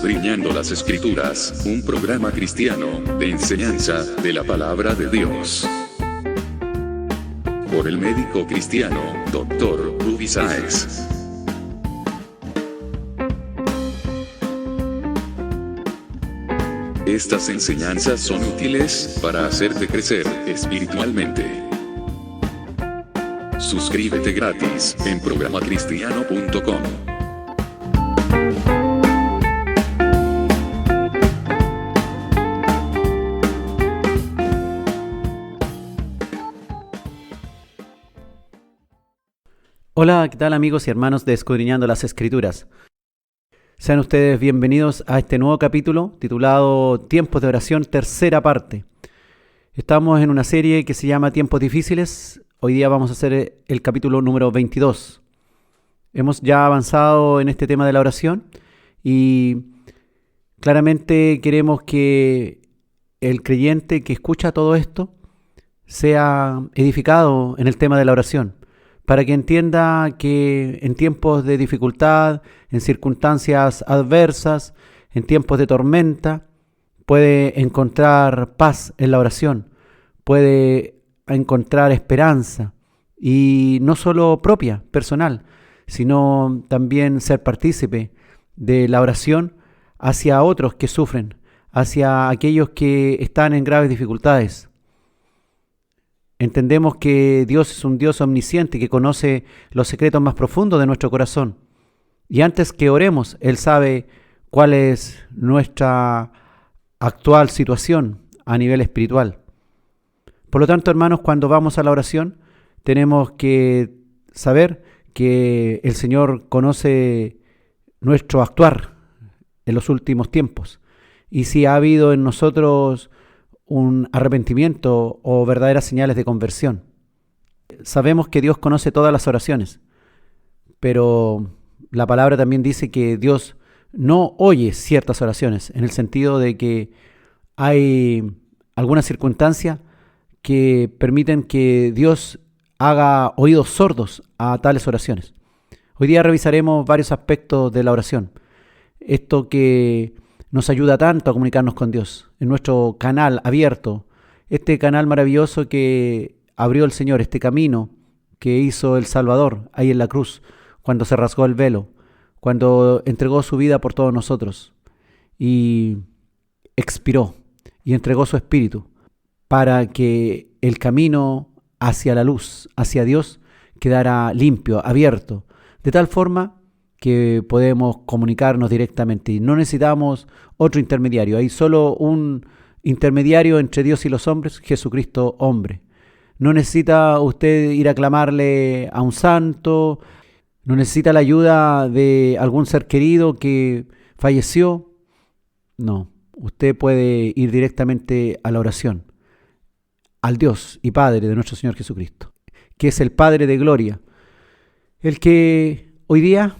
Escudriñando las Escrituras, un programa cristiano de enseñanza de la palabra de Dios. Por el médico cristiano, Dr. Ruby Sáez. Estas enseñanzas son útiles para hacerte crecer espiritualmente. Suscríbete gratis en programacristiano.com. Hola, ¿qué tal amigos y hermanos de Escudriñando las Escrituras? Sean ustedes bienvenidos a este nuevo capítulo titulado Tiempos de Oración, tercera parte. Estamos en una serie que se llama Tiempos Difíciles. Hoy día vamos a hacer el capítulo número 22. Hemos ya avanzado en este tema de la oración y claramente queremos que el creyente que escucha todo esto sea edificado en el tema de la oración, para que entienda que en tiempos de dificultad, en circunstancias adversas, en tiempos de tormenta, puede encontrar paz en la oración, puede encontrar esperanza, y no solo propia, personal, sino también ser partícipe de la oración hacia otros que sufren, hacia aquellos que están en graves dificultades. Entendemos que Dios es un Dios omnisciente que conoce los secretos más profundos de nuestro corazón. Y antes que oremos, Él sabe cuál es nuestra actual situación a nivel espiritual. Por lo tanto, hermanos, cuando vamos a la oración, tenemos que saber que el Señor conoce nuestro actuar en los últimos tiempos. Y si ha habido en nosotros un arrepentimiento o verdaderas señales de conversión. Sabemos que Dios conoce todas las oraciones, pero la palabra también dice que Dios no oye ciertas oraciones, en el sentido de que hay algunas circunstancias que permiten que Dios haga oídos sordos a tales oraciones. Hoy día revisaremos varios aspectos de la oración. Esto que nos ayuda tanto a comunicarnos con Dios, en nuestro canal abierto, este canal maravilloso que abrió el Señor, este camino que hizo el Salvador ahí en la cruz, cuando se rasgó el velo, cuando entregó su vida por todos nosotros y expiró y entregó su espíritu para que el camino hacia la luz, hacia Dios, quedara limpio, abierto, de tal forma que podemos comunicarnos directamente y no necesitamos otro intermediario. Hay solo un intermediario entre Dios y los hombres, Jesucristo hombre. No necesita usted ir a clamarle a un santo, no necesita la ayuda de algún ser querido que falleció. No, usted puede ir directamente a la oración, al Dios y Padre de nuestro Señor Jesucristo, que es el Padre de gloria, el que hoy día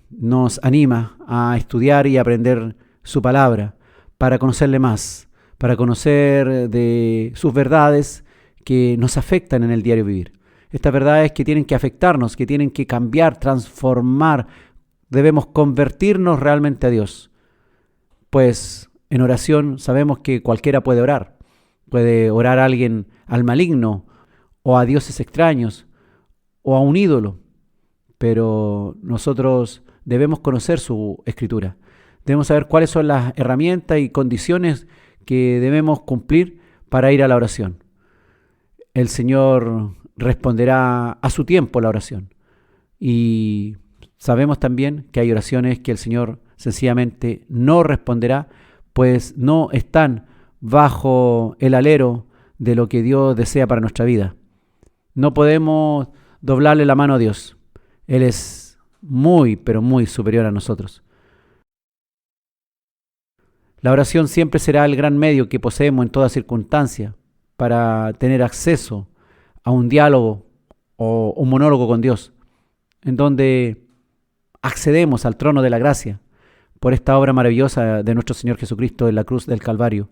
nos anima a estudiar y aprender su palabra para conocerle más, para conocer de sus verdades que nos afectan en el diario vivir. Estas verdades que tienen que afectarnos, que tienen que cambiar, transformar. Debemos convertirnos realmente a Dios. Pues en oración sabemos que cualquiera puede orar. Puede orar a alguien, al maligno, o a dioses extraños, o a un ídolo. Pero nosotros debemos conocer su escritura. Debemos saber cuáles son las herramientas y condiciones que debemos cumplir para ir a la oración. El Señor responderá a su tiempo la oración. Y sabemos también que hay oraciones que el Señor sencillamente no responderá, pues no están bajo el alero de lo que Dios desea para nuestra vida. No podemos doblarle la mano a Dios. Él es muy, pero muy superior a nosotros. La oración siempre será el gran medio que poseemos en toda circunstancia para tener acceso a un diálogo o un monólogo con Dios, en donde accedemos al trono de la gracia por esta obra maravillosa de nuestro Señor Jesucristo en la cruz del Calvario,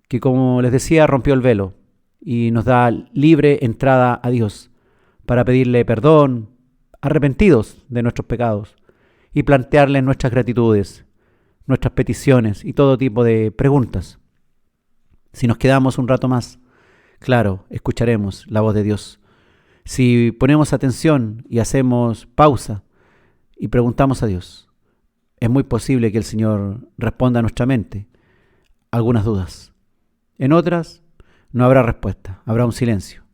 que, como les decía, rompió el velo y nos da libre entrada a Dios para pedirle perdón, arrepentidos de nuestros pecados y plantearle nuestras gratitudes. nuestras peticiones y todo tipo de preguntas. Si nos quedamos un rato más, claro, escucharemos la voz de Dios. Si ponemos atención y hacemos pausa y preguntamos a Dios, es muy posible que el Señor responda a nuestra mente algunas dudas. En otras, no habrá respuesta, habrá un silencio.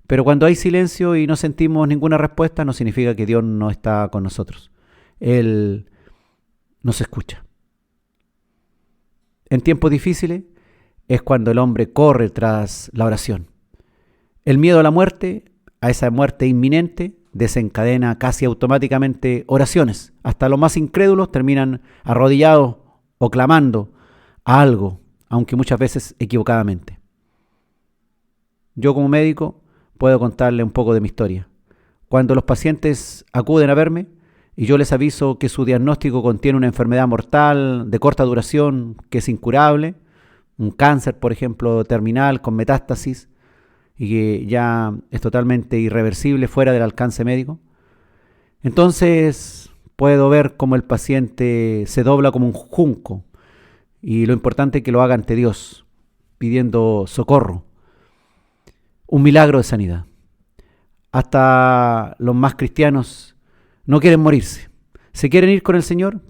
Pero cuando hay silencio y no sentimos ninguna respuesta, no significa que Dios no está con nosotros. Él nos escucha. En tiempos difíciles es cuando el hombre corre tras la oración. El miedo a la muerte, a esa muerte inminente, desencadena casi automáticamente oraciones. Hasta los más incrédulos terminan arrodillados o clamando a algo, aunque muchas veces equivocadamente. Yo como médico puedo contarle un poco de mi historia. Cuando los pacientes acuden a verme y yo les aviso que su diagnóstico contiene una enfermedad mortal de corta duración que es incurable, un cáncer, por ejemplo, terminal con metástasis y que ya es totalmente irreversible fuera del alcance médico, entonces puedo ver cómo el paciente se dobla como un junco y lo importante es que lo haga ante Dios, pidiendo socorro, un milagro de sanidad. Hasta los más cristianos no quieren morirse. Se quieren ir con el Señor,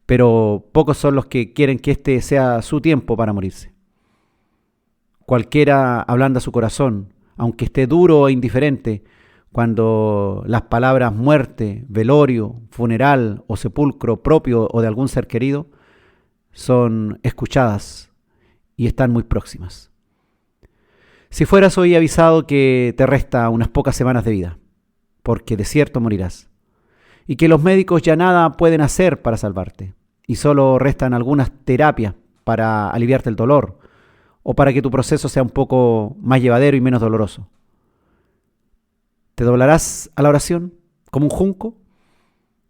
pero pocos son los que quieren que este sea su tiempo para morirse. Cualquiera ablanda su corazón, aunque esté duro e indiferente, cuando las palabras muerte, velorio, funeral o sepulcro propio o de algún ser querido son escuchadas y están muy próximas. Si fueras hoy avisado que te resta unas pocas semanas de vida, porque de cierto morirás, y que los médicos ya nada pueden hacer para salvarte, y solo restan algunas terapias para aliviarte el dolor, o para que tu proceso sea un poco más llevadero y menos doloroso. ¿Te doblarás a la oración como un junco?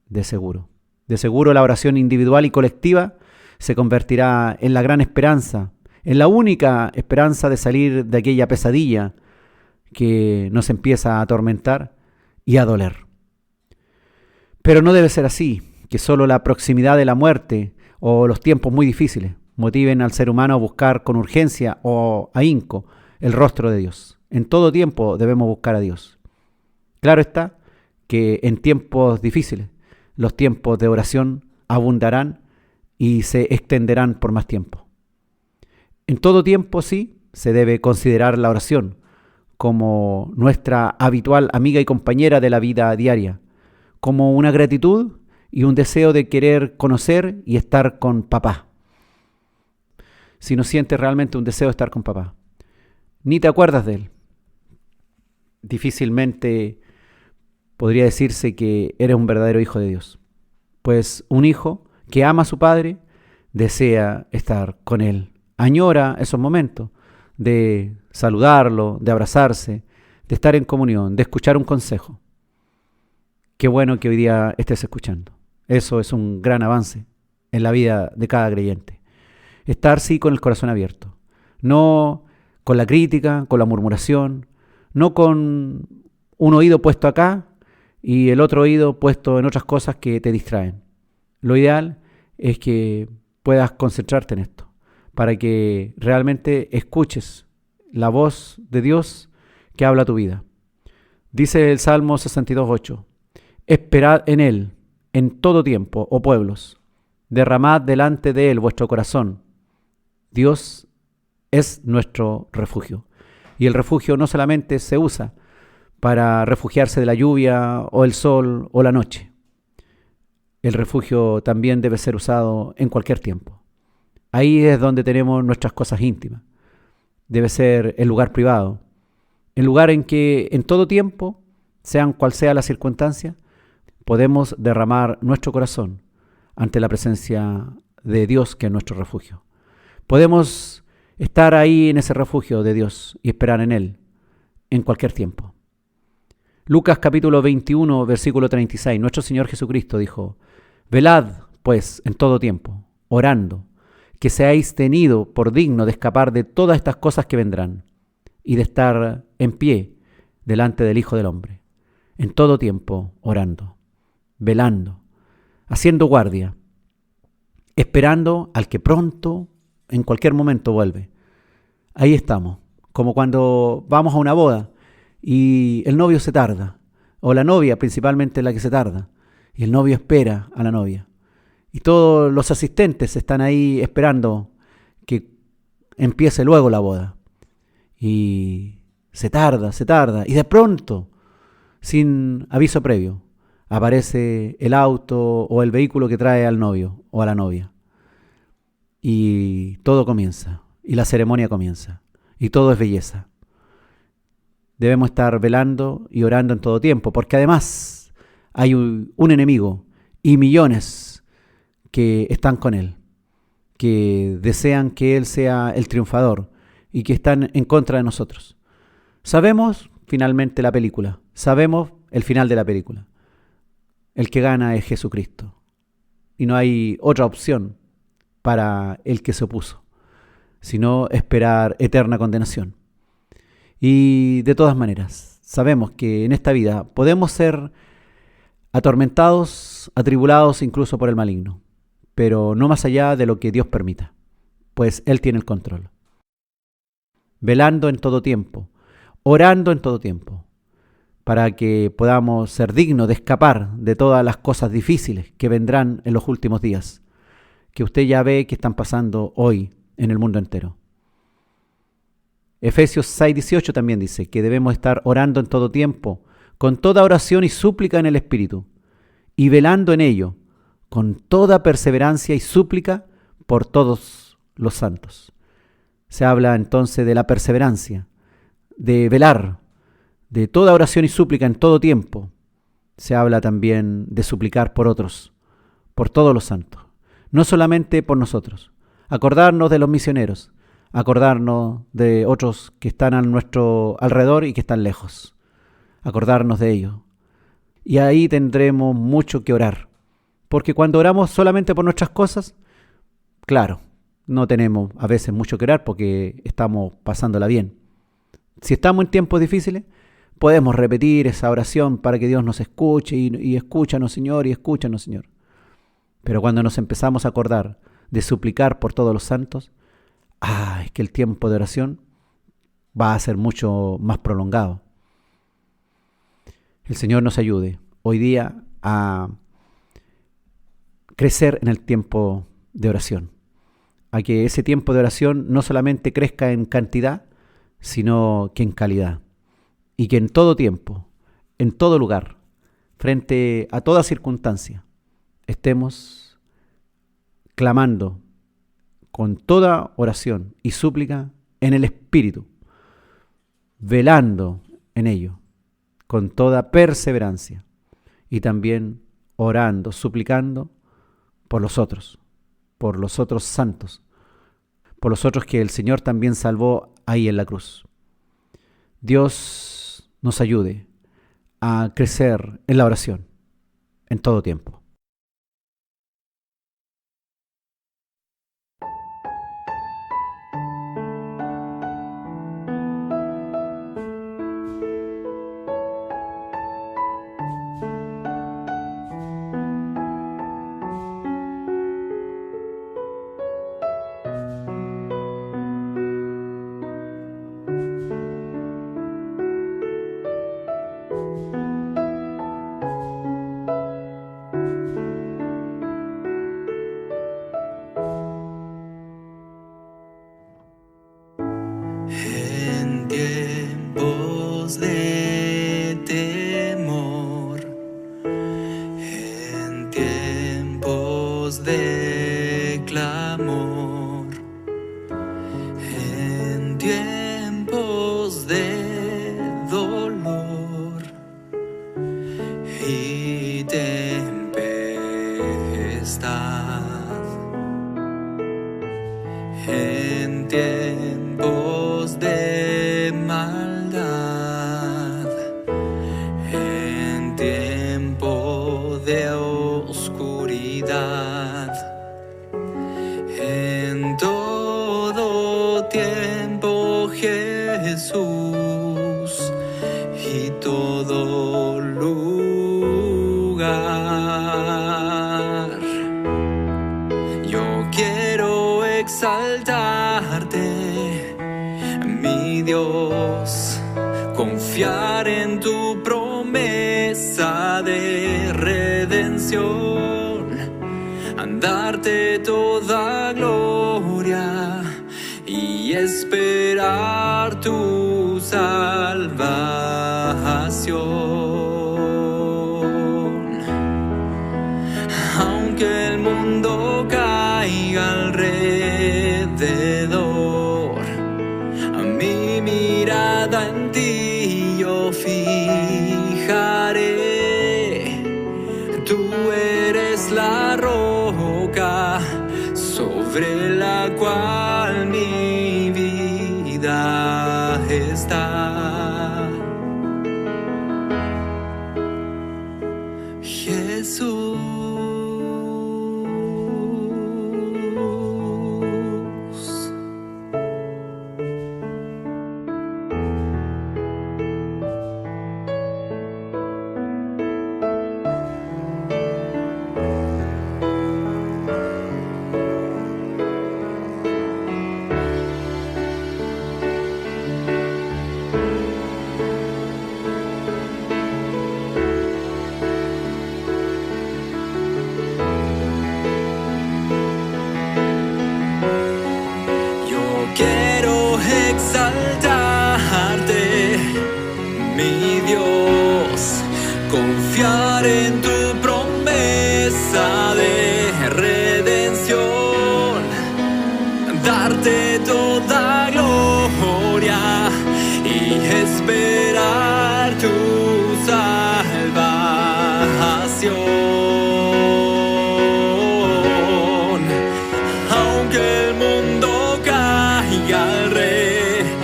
De seguro. De seguro la oración individual y colectiva se convertirá en la gran esperanza, en la única esperanza de salir de aquella pesadilla que nos empieza a atormentar y a doler. Pero no debe ser así, que solo la proximidad de la muerte o los tiempos muy difíciles motiven al ser humano a buscar con urgencia o ahínco el rostro de Dios. En todo tiempo debemos buscar a Dios. Claro está que en tiempos difíciles los tiempos de oración abundarán y se extenderán por más tiempo. En todo tiempo, sí, se debe considerar la oración como nuestra habitual amiga y compañera de la vida diaria, como una gratitud y un deseo de querer conocer y estar con papá. Si no sientes realmente un deseo de estar con papá, ni te acuerdas de él, difícilmente podría decirse que eres un verdadero hijo de Dios. Pues un hijo que ama a su padre desea estar con él. Añora esos momentos de saludarlo, de abrazarse, de estar en comunión, de escuchar un consejo. Qué bueno que hoy día estés escuchando. Eso es un gran avance en la vida de cada creyente. Estar sí con el corazón abierto, no con la crítica, con la murmuración, no con un oído puesto acá y el otro oído puesto en otras cosas que te distraen. Lo ideal es que puedas concentrarte en esto, para que realmente escuches la voz de Dios que habla a tu vida. Dice el Salmo 62:8, esperad en Él en todo tiempo, oh pueblos, derramad delante de Él vuestro corazón. Dios es nuestro refugio. Y el refugio no solamente se usa para refugiarse de la lluvia o el sol o la noche. El refugio también debe ser usado en cualquier tiempo. Ahí es donde tenemos nuestras cosas íntimas. Debe ser el lugar privado, el lugar en que en todo tiempo, sean cual sea la circunstancia, podemos derramar nuestro corazón ante la presencia de Dios, que es nuestro refugio. Podemos estar ahí en ese refugio de Dios y esperar en Él en cualquier tiempo. Lucas capítulo 21, versículo 36, nuestro Señor Jesucristo dijo, velad, pues, en todo tiempo, orando, que seáis tenido por digno de escapar de todas estas cosas que vendrán y de estar en pie delante del Hijo del Hombre. En todo tiempo, orando, velando, haciendo guardia. esperando al que pronto, en cualquier momento vuelve. Ahí estamos, como cuando vamos a una boda y el novio se tarda, o la novia principalmente la que se tarda, y el novio espera a la novia. Y todos los asistentes están ahí esperando que empiece luego la boda. Y se tarda, y de pronto, sin aviso previo, aparece el auto o el vehículo que trae al novio o a la novia. Y todo comienza, y la ceremonia comienza, y todo es belleza. Debemos estar velando y orando en todo tiempo, porque además hay un enemigo y millones que están con él, que desean que él sea el triunfador y que están en contra de nosotros. Sabemos finalmente la película, sabemos el final de la película. El que gana es Jesucristo y no hay otra opción para el que se opuso, sino esperar eterna condenación. Y de todas maneras, sabemos que en esta vida podemos ser atormentados, atribulados incluso por el maligno, pero no más allá de lo que Dios permita, pues Él tiene el control. Velando en todo tiempo, orando en todo tiempo, para que podamos ser dignos de escapar de todas las cosas difíciles que vendrán en los últimos días, que usted ya ve que están pasando hoy en el mundo entero. Efesios 6:18 también dice que debemos estar orando en todo tiempo, con toda oración y súplica en el Espíritu, y velando en ello, con toda perseverancia y súplica por todos los santos. Se habla entonces de la perseverancia, de velar, de toda oración y súplica en todo tiempo. Se habla también de suplicar por otros, por todos los santos, no solamente por nosotros. Acordarnos de los misioneros, acordarnos de otros que están a nuestro alrededor y que están lejos. Acordarnos de ellos. Y ahí tendremos mucho que orar. Porque cuando oramos solamente por nuestras cosas, claro, no tenemos a veces mucho que orar porque estamos pasándola bien. Si estamos en tiempos difíciles, podemos repetir esa oración para que Dios nos escuche y escúchanos, Señor, y escúchanos, Señor. Pero cuando nos empezamos a acordar de suplicar por todos los santos, es que el tiempo de oración va a ser mucho más prolongado. El Señor nos ayude hoy día a crecer en el tiempo de oración, a que ese tiempo de oración no solamente crezca en cantidad, sino que en calidad, y que en todo tiempo, en todo lugar, frente a toda circunstancia, estemos clamando con toda oración y súplica en el Espíritu, velando en ello, con toda perseverancia, y también orando, suplicando por los otros santos, por los otros que el Señor también salvó ahí en la cruz. Dios nos ayude a crecer en la oración en todo tiempo. Yo Dios, confiar en tu promesa de redención, darte toda gloria y esperar tu salvación. Aunque el mundo caiga alrededor, a mi mirada en ti yo fijaré. Tú eres la roca sobre la cual mi vida está. Jesús. Exaltarte, mi Dios, confiar en tu promesa de redención, darte toda gloria y esperar tu salvación. Aunque el mundo caiga alrededor,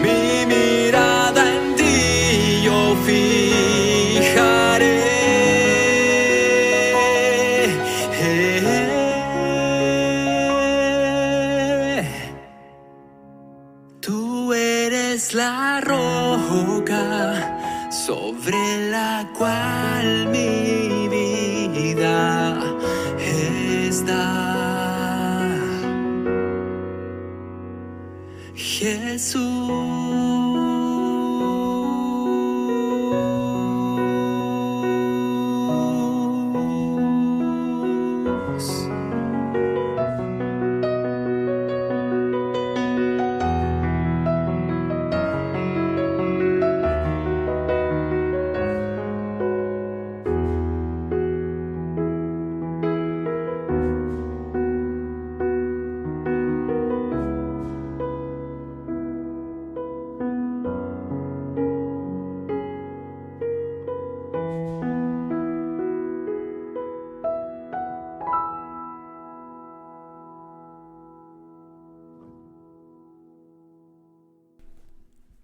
mi mirada en ti yo fijaré. Tú eres la roca sobre la cual mi vida está. Jesús.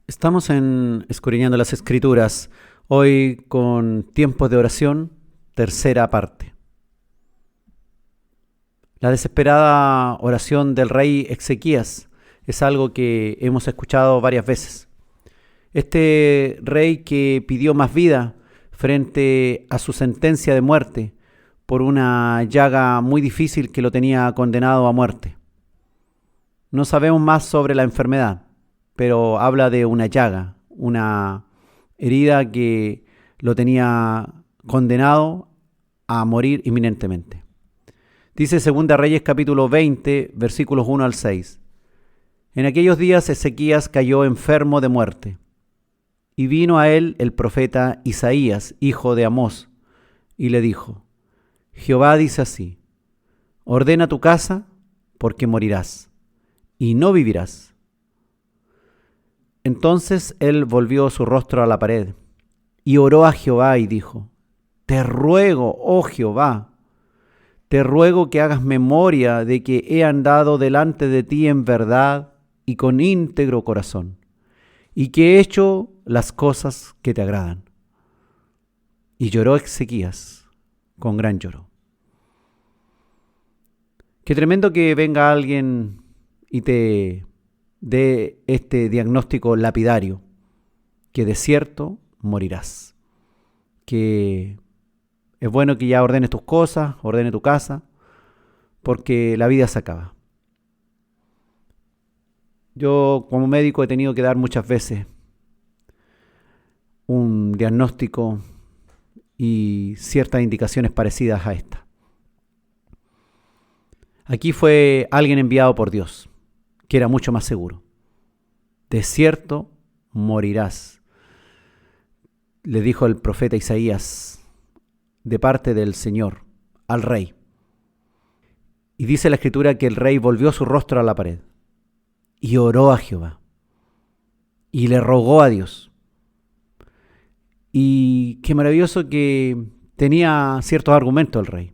Estamos en Escudriñando las Escrituras, hoy con tiempos de oración, tercera parte. La desesperada oración del rey Ezequías es algo que hemos escuchado varias veces. Este rey que pidió más vida frente a su sentencia de muerte por una llaga muy difícil que lo tenía condenado a muerte. No sabemos más sobre la enfermedad, pero habla de una llaga, una herida que lo tenía condenado a morir inminentemente. Dice 2 Reyes capítulo 20, versículos 1 al 6. En aquellos días Ezequías cayó enfermo de muerte, y vino a él el profeta Isaías, hijo de Amós, y le dijo: Jehová dice así: ordena tu casa, porque morirás, y no vivirás. Entonces él volvió su rostro a la pared, y oró a Jehová y dijo: Te ruego, oh Jehová, te ruego que hagas memoria de que he andado delante de ti en verdad y con íntegro corazón, y que he hecho las cosas que te agradan. Y lloró Ezequías con gran lloro. Qué tremendo que venga alguien y te dé este diagnóstico lapidario, que de cierto morirás. Que es bueno que ya ordenes tus cosas, ordene tu casa, porque la vida se acaba. Yo como médico he tenido que dar muchas veces un diagnóstico y ciertas indicaciones parecidas a esta. Aquí fue alguien enviado por Dios, que era mucho más seguro. De cierto morirás, le dijo el profeta Isaías de parte del Señor al rey. Y dice la Escritura que el rey volvió su rostro a la pared y oró a Jehová y le rogó a Dios. Y qué maravilloso que tenía ciertos argumentos el rey.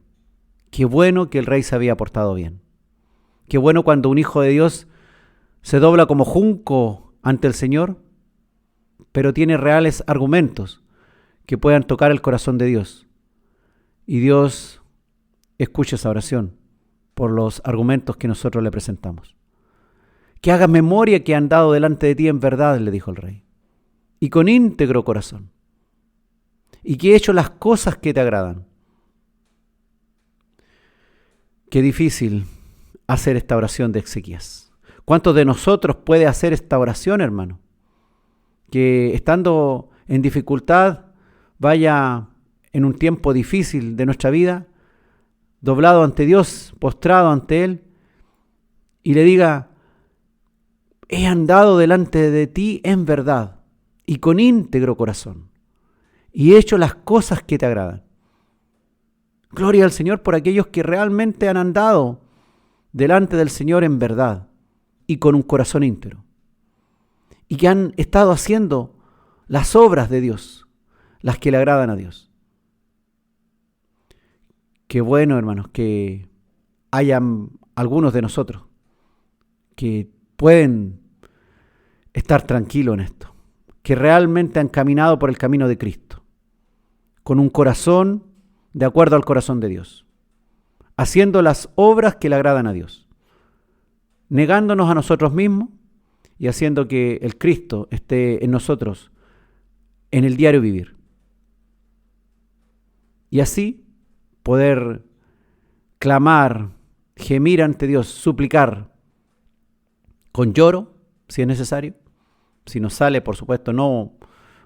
Qué bueno que el rey se había portado bien. Qué bueno cuando un hijo de Dios se dobla como junco ante el Señor, pero tiene reales argumentos que puedan tocar el corazón de Dios. Y Dios escucha esa oración por los argumentos que nosotros le presentamos. Que hagas memoria que he andado delante de ti en verdad, le dijo el rey, y con íntegro corazón, y que he hecho las cosas que te agradan. Qué difícil hacer esta oración de Ezequías. ¿Cuántos de nosotros puede hacer esta oración, hermano? Que estando en dificultad, vaya en un tiempo difícil de nuestra vida, doblado ante Dios, postrado ante Él, y le diga: he andado delante de ti en verdad y con íntegro corazón, y he hecho las cosas que te agradan. Gloria al Señor por aquellos que realmente han andado delante del Señor en verdad y con un corazón íntegro, y que han estado haciendo las obras de Dios, las que le agradan a Dios. Qué bueno, hermanos, que hayan algunos de nosotros que pueden estar tranquilos en esto, que realmente han caminado por el camino de Cristo, con un corazón de acuerdo al corazón de Dios, haciendo las obras que le agradan a Dios, negándonos a nosotros mismos y haciendo que el Cristo esté en nosotros en el diario vivir. Y así poder clamar, gemir ante Dios, suplicar con lloro, si es necesario. Si nos sale, por supuesto, no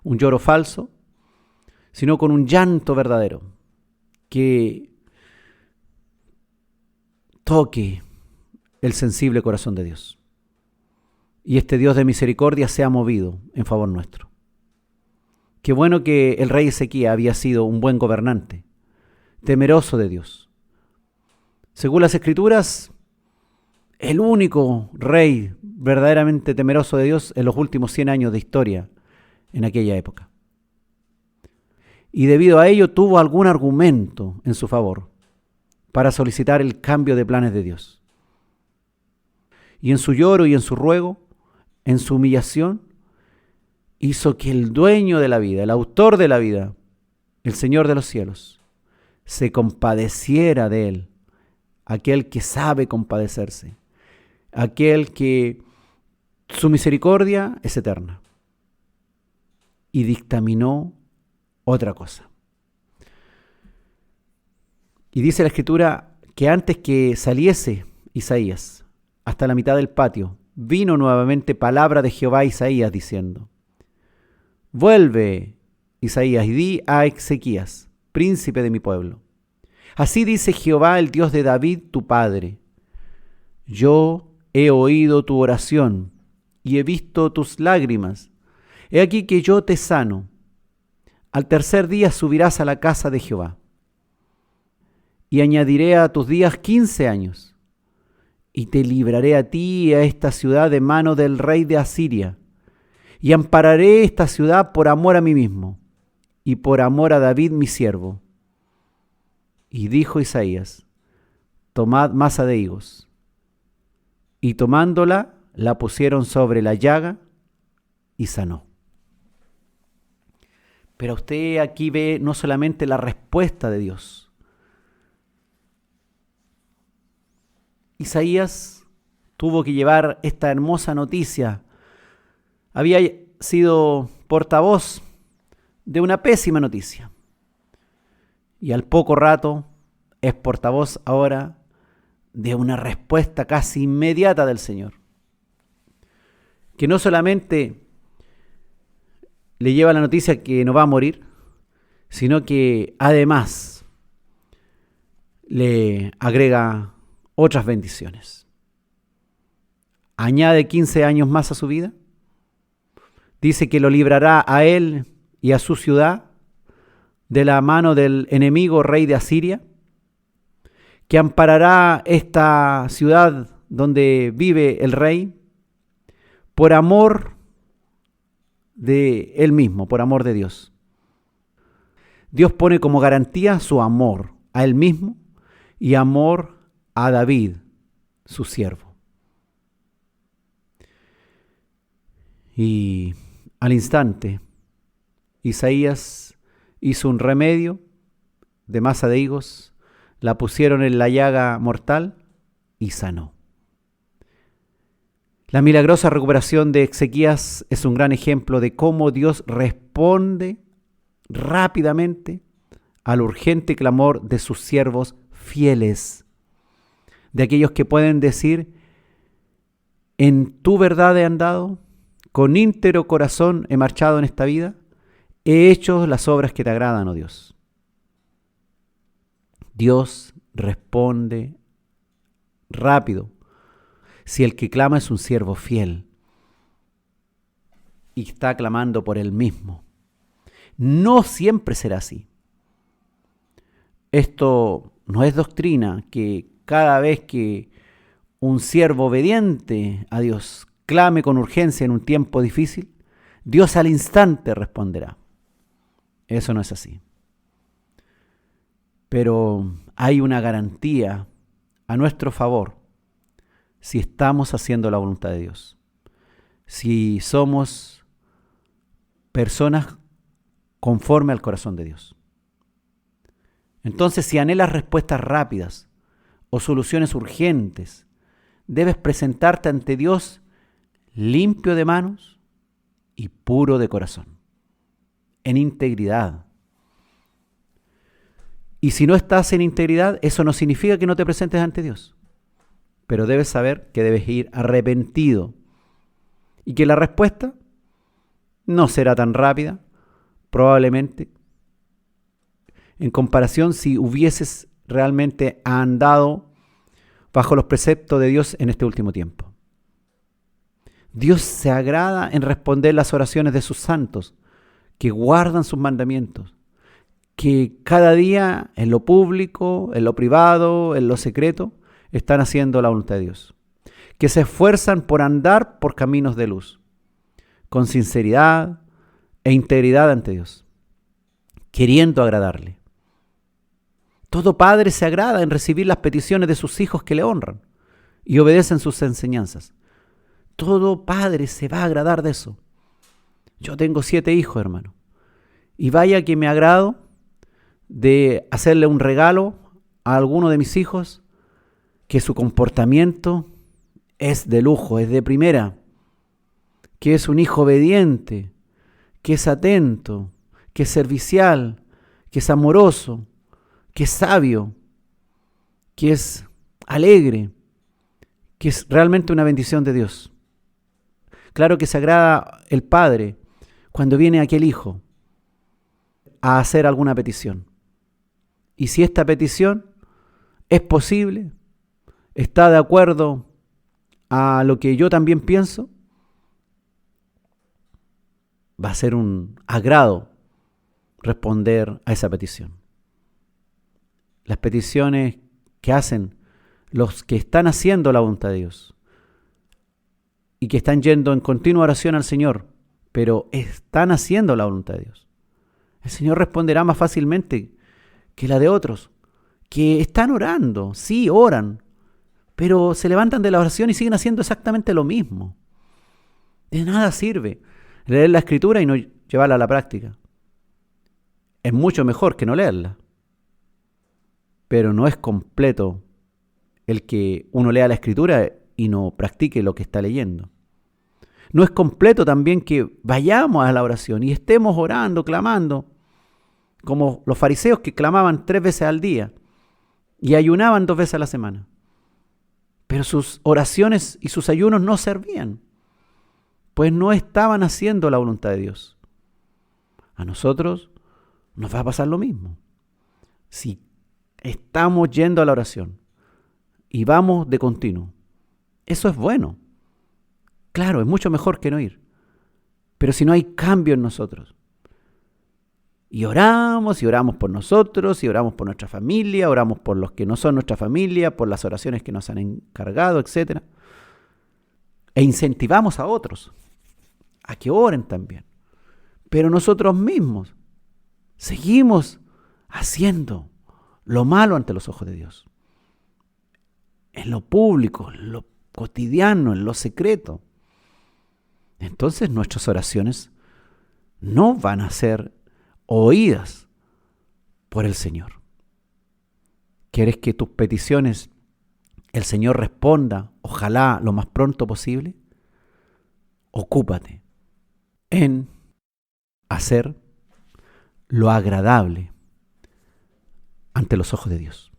un lloro falso, sino con un llanto verdadero que toque el sensible corazón de Dios. Y este Dios de misericordia sea movido en favor nuestro. Qué bueno que el rey Ezequías había sido un buen gobernante, temeroso de Dios. Según las Escrituras, el único rey verdaderamente temeroso de Dios en los últimos 100 años de historia en aquella época. Y debido a ello tuvo algún argumento en su favor para solicitar el cambio de planes de Dios. Y en su lloro y en su ruego, en su humillación, hizo que el dueño de la vida, el autor de la vida, el Señor de los cielos, se compadeciera de él, aquel que sabe compadecerse, aquel que su misericordia es eterna, y dictaminó otra cosa. Y dice la Escritura que antes que saliese Isaías hasta la mitad del patio, vino nuevamente palabra de Jehová a Isaías diciendo: vuelve, Isaías, y di a Ezequías, príncipe de mi pueblo: así dice Jehová, el Dios de David, tu padre: yo he oído tu oración y he visto tus lágrimas. He aquí que yo te sano. Al tercer día subirás a la casa de Jehová. Y añadiré a tus días 15 años. Y te libraré a ti y a esta ciudad de mano del rey de Asiria. Y ampararé esta ciudad por amor a mí mismo y por amor a David mi siervo. Y dijo Isaías: tomad masa de higos. Y tomándola, la pusieron sobre la llaga y sanó. Pero usted aquí ve no solamente la respuesta de Dios. Isaías tuvo que llevar esta hermosa noticia. Había sido portavoz de una pésima noticia. Y al poco rato es portavoz ahora de una respuesta casi inmediata del Señor. que no solamente le lleva la noticia que no va a morir, sino que además le agrega otras bendiciones. Añade 15 años más a su vida. Dice que lo librará a él y a su ciudad de la mano del enemigo rey de Asiria, que amparará esta ciudad donde vive el rey por amor de él mismo, por amor de Dios. Dios pone como garantía su amor a él mismo y amor a David, su siervo. Y al instante, Isaías hizo un remedio de masa de higos, la pusieron en la llaga mortal y sanó. La milagrosa recuperación de Ezequías es un gran ejemplo de cómo Dios responde rápidamente al urgente clamor de sus siervos fieles, de aquellos que pueden decir: en tu verdad he andado, con íntegro corazón he marchado en esta vida, he hecho las obras que te agradan, oh Dios. Dios responde rápido si el que clama es un siervo fiel y está clamando por él mismo. No siempre será así. Esto no es doctrina que cada vez que un siervo obediente a Dios clame con urgencia en un tiempo difícil, Dios al instante responderá. Eso no es así. Pero hay una garantía a nuestro favor si estamos haciendo la voluntad de Dios. Si somos personas conforme al corazón de Dios. Entonces, si anhelas respuestas rápidas o soluciones urgentes, debes presentarte ante Dios limpio de manos y puro de corazón, en integridad. Y si no estás en integridad, eso no significa que no te presentes ante Dios. Pero debes saber que debes ir arrepentido y que la respuesta no será tan rápida, probablemente, en comparación si hubieses realmente andado bajo los preceptos de Dios en este último tiempo. Dios se agrada en responder las oraciones de sus santos, que guardan sus mandamientos, que cada día en lo público, en lo privado, en lo secreto, están haciendo la voluntad de Dios, que se esfuerzan por andar por caminos de luz, con sinceridad e integridad ante Dios, queriendo agradarle. Todo padre se agrada en recibir las peticiones de sus hijos que le honran y obedecen sus enseñanzas. Todo padre se va a agradar de eso. Yo tengo 7 hijos, hermano, y vaya que me agrado de hacerle un regalo a alguno de mis hijos que su comportamiento es de lujo, es de primera, que es un hijo obediente, que es atento, que es servicial, que es amoroso, que es sabio, que es alegre, que es realmente una bendición de Dios. Claro que se agrada el padre cuando viene aquel hijo a hacer alguna petición. Y si esta petición es posible, está de acuerdo a lo que yo también pienso, va a ser un agrado responder a esa petición. Las peticiones que hacen los que están haciendo la voluntad de Dios y que están yendo en continua oración al Señor, pero están haciendo la voluntad de Dios, el Señor responderá más fácilmente que la de otros, que están orando, sí, oran, pero se levantan de la oración y siguen haciendo exactamente lo mismo. De nada sirve leer la Escritura y no llevarla a la práctica. Es mucho mejor que no leerla. Pero no es completo el que uno lea la Escritura y no practique lo que está leyendo. No es completo también que vayamos a la oración y estemos orando, clamando, como los fariseos que clamaban 3 veces al día y ayunaban 2 veces a la semana. Pero sus oraciones y sus ayunos no servían, pues no estaban haciendo la voluntad de Dios. A nosotros nos va a pasar lo mismo. Si estamos yendo a la oración y vamos de continuo, eso es bueno. Claro, es mucho mejor que no ir. Pero si no hay cambio en nosotros, y oramos por nosotros, y oramos por nuestra familia, oramos por los que no son nuestra familia, por las oraciones que nos han encargado, etc. E incentivamos a otros a que oren también. Pero nosotros mismos seguimos haciendo lo malo ante los ojos de Dios. En lo público, en lo cotidiano, en lo secreto. Entonces nuestras oraciones no van a ser oídas por el Señor. ¿Quieres que tus peticiones el Señor responda, ojalá lo más pronto posible? Ocúpate en hacer lo agradable ante los ojos de Dios.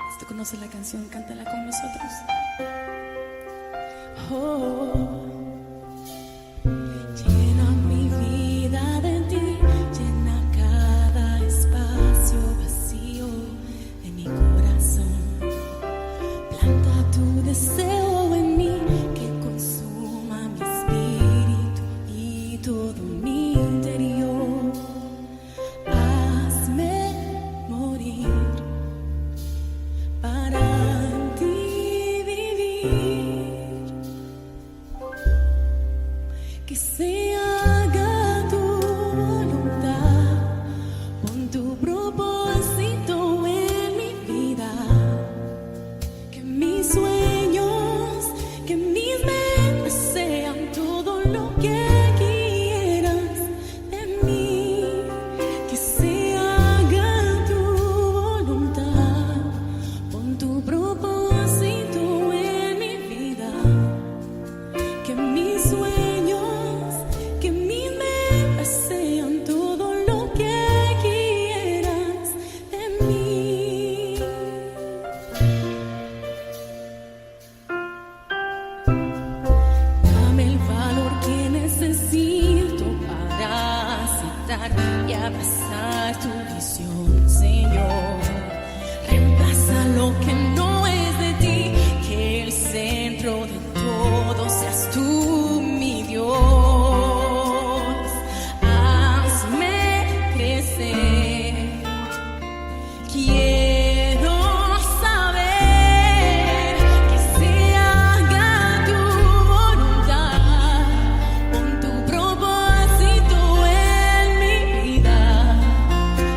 Si tú conoces la canción, cántala con nosotros. Llena mi vida de ti, llena cada espacio vacío de mi corazón. Planta tu deseo en mí, que consuma mi espíritu y todo mi interior. Hazme morir para ti vivir. Que se haga tu voluntad, pon tu propósito en mi vida. Que mis sueños, que mis metas sean todo lo que quieras de mí. Que se haga tu voluntad, pon tu propósito en mi vida. Que mis sueños, que mis metas sean todo lo que quieras de mí. Dame el valor que necesito para aceptar y abrazar tu visión, Señor. Reemplaza lo que no es de ti, que el centro de todo seas tú, mi Dios. Hazme crecer. Quiero saber que se haga tu voluntad, pon tu propósito en mi vida.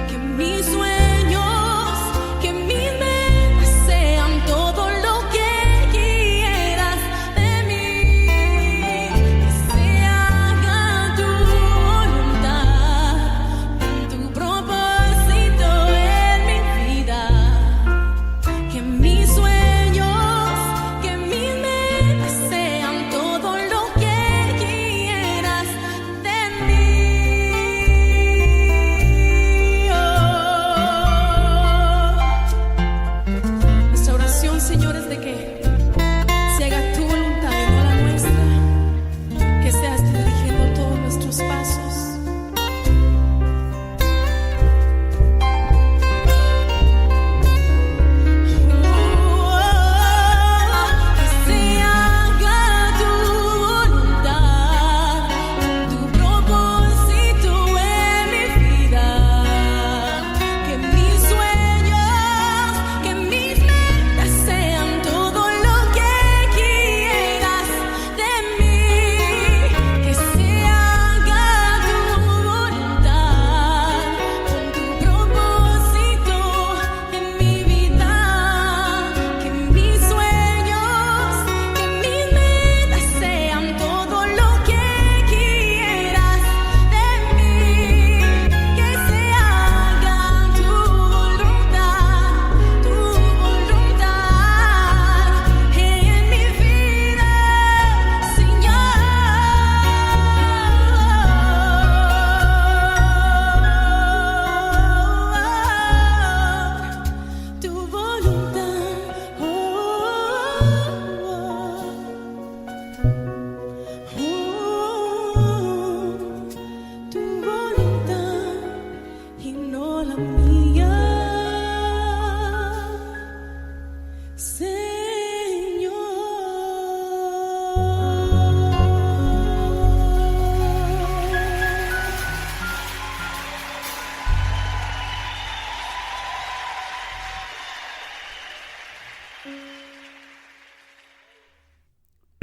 Que mis sueños,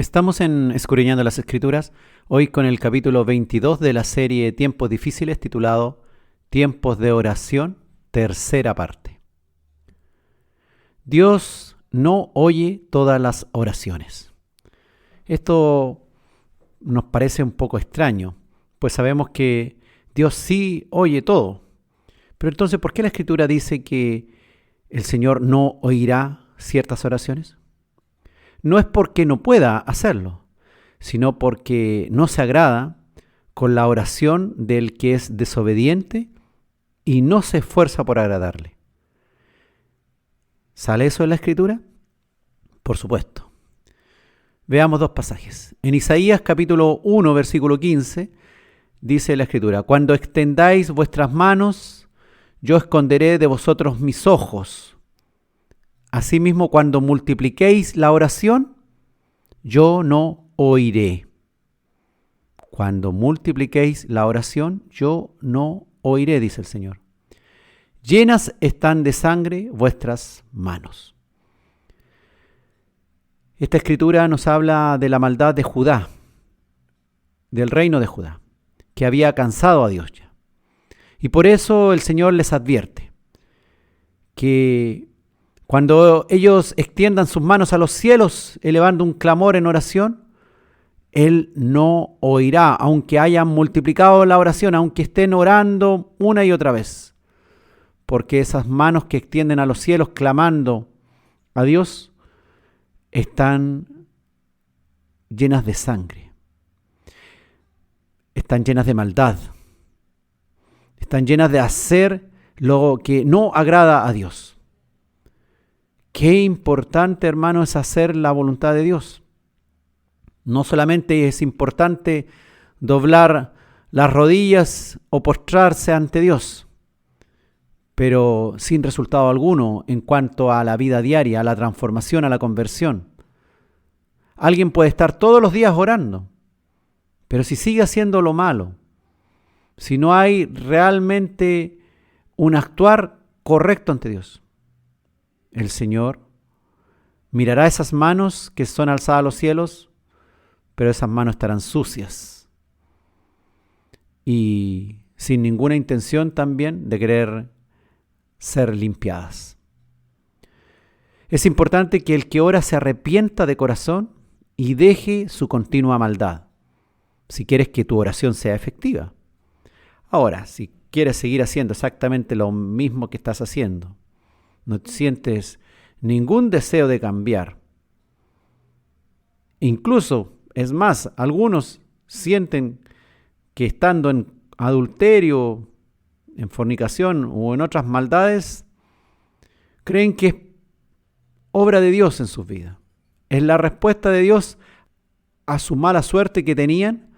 Estamos en Escudriñando las Escrituras, hoy con el capítulo 22 de la serie Tiempos Difíciles, titulado Tiempos de Oración, tercera parte. Dios no oye todas las oraciones. Esto nos parece un poco extraño, pues sabemos que Dios sí oye todo. Pero entonces, ¿por qué la Escritura dice que el Señor no oirá ciertas oraciones? No es porque no pueda hacerlo, sino porque no se agrada con la oración del que es desobediente y no se esfuerza por agradarle. ¿Sale eso en la Escritura? Por supuesto. Veamos dos pasajes. En Isaías capítulo 1, versículo 15, dice la Escritura: cuando extendáis vuestras manos, yo esconderé de vosotros mis ojos. Asimismo, cuando multipliquéis la oración, yo no oiré. Cuando multipliquéis la oración, yo no oiré, dice el Señor. Llenas están de sangre vuestras manos. Esta escritura nos habla de la maldad de Judá, del reino de Judá, que había cansado a Dios ya. Y por eso el Señor les advierte que cuando ellos extiendan sus manos a los cielos, elevando un clamor en oración, Él no oirá, aunque hayan multiplicado la oración, aunque estén orando una y otra vez. Porque esas manos que extienden a los cielos clamando a Dios están llenas de sangre, están llenas de maldad, están llenas de hacer lo que no agrada a Dios. Qué importante, hermano, es hacer la voluntad de Dios. No solamente es importante doblar las rodillas o postrarse ante Dios, pero sin resultado alguno en cuanto a la vida diaria, a la transformación, a la conversión. Alguien puede estar todos los días orando, pero si sigue haciendo lo malo, si no hay realmente un actuar correcto ante Dios, el Señor mirará esas manos que son alzadas a los cielos, pero esas manos estarán sucias y sin ninguna intención también de querer ser limpiadas. Es importante que el que ora se arrepienta de corazón y deje su continua maldad, si quieres que tu oración sea efectiva. Ahora, si quieres seguir haciendo exactamente lo mismo que estás haciendo, no sientes ningún deseo de cambiar. Incluso, es más, algunos sienten que estando en adulterio, en fornicación o en otras maldades, creen que es obra de Dios en sus vidas. Es la respuesta de Dios a su mala suerte que tenían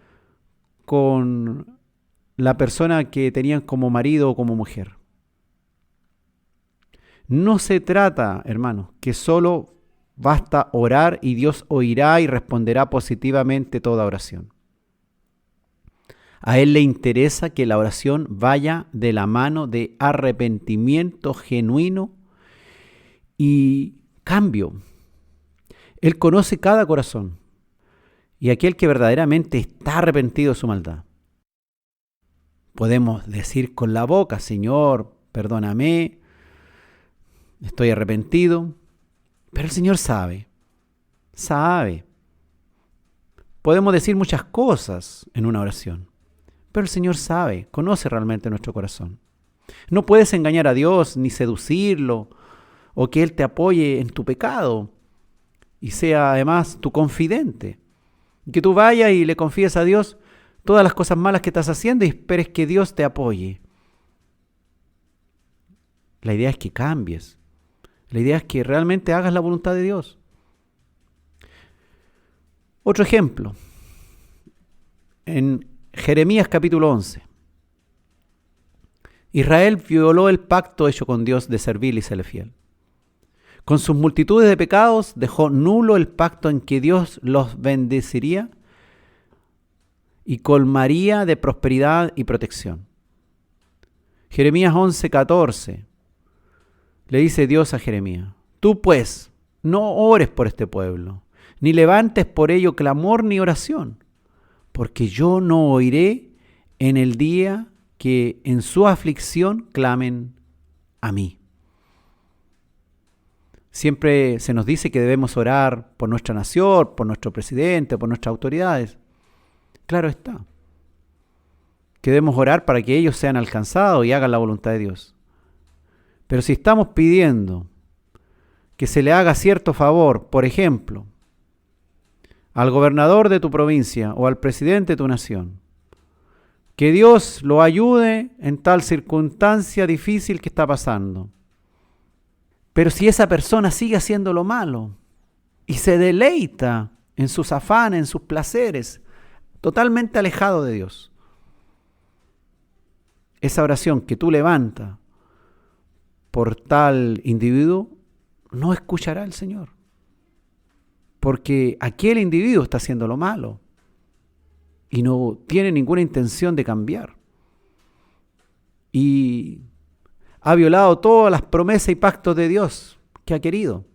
con la persona que tenían como marido o como mujer. No se trata, hermanos, que solo basta orar y Dios oirá y responderá positivamente toda oración. A Él le interesa que la oración vaya de la mano de arrepentimiento genuino y cambio. Él conoce cada corazón y aquel que verdaderamente está arrepentido de su maldad. Podemos decir con la boca: Señor, perdóname, estoy arrepentido, pero el Señor sabe. Podemos decir muchas cosas en una oración, pero el Señor sabe, conoce realmente nuestro corazón. No puedes engañar a Dios ni seducirlo o que Él te apoye en tu pecado y sea además tu confidente. Que tú vayas y le confíes a Dios todas las cosas malas que estás haciendo y esperes que Dios te apoye. La idea es que cambies. La idea es que realmente hagas la voluntad de Dios. Otro ejemplo. En Jeremías capítulo 11. Israel violó el pacto hecho con Dios de servirle y serle fiel. Con sus multitudes de pecados dejó nulo el pacto en que Dios los bendeciría y colmaría de prosperidad y protección. Jeremías 11:14. Le dice Dios a Jeremías: tú pues, no ores por este pueblo, ni levantes por ello clamor ni oración, porque yo no oiré en el día que en su aflicción clamen a mí. Siempre se nos dice que debemos orar por nuestra nación, por nuestro presidente, por nuestras autoridades. Claro está. Que debemos orar para que ellos sean alcanzados y hagan la voluntad de Dios. Pero si estamos pidiendo que se le haga cierto favor, por ejemplo, al gobernador de tu provincia o al presidente de tu nación, que Dios lo ayude en tal circunstancia difícil que está pasando. Pero si esa persona sigue haciendo lo malo y se deleita en sus afanes, en sus placeres, totalmente alejado de Dios, esa oración que tú levantas por tal individuo, no escuchará el Señor. Porque aquel individuo está haciendo lo malo y no tiene ninguna intención de cambiar. Y ha violado todas las promesas y pactos de Dios que ha querido.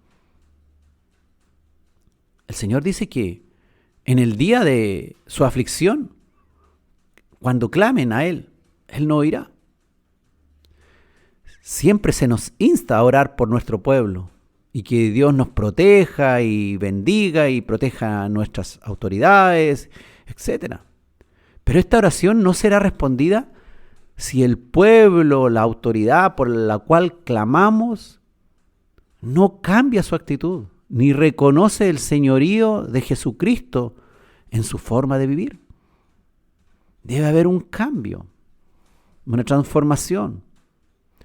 El Señor dice que en el día de su aflicción, cuando clamen a Él, Él no oirá. Siempre se nos insta a orar por nuestro pueblo y que Dios nos proteja y bendiga y proteja a nuestras autoridades, etc. Pero esta oración no será respondida si el pueblo, la autoridad por la cual clamamos, no cambia su actitud, ni reconoce el señorío de Jesucristo en su forma de vivir. Debe haber un cambio, una transformación.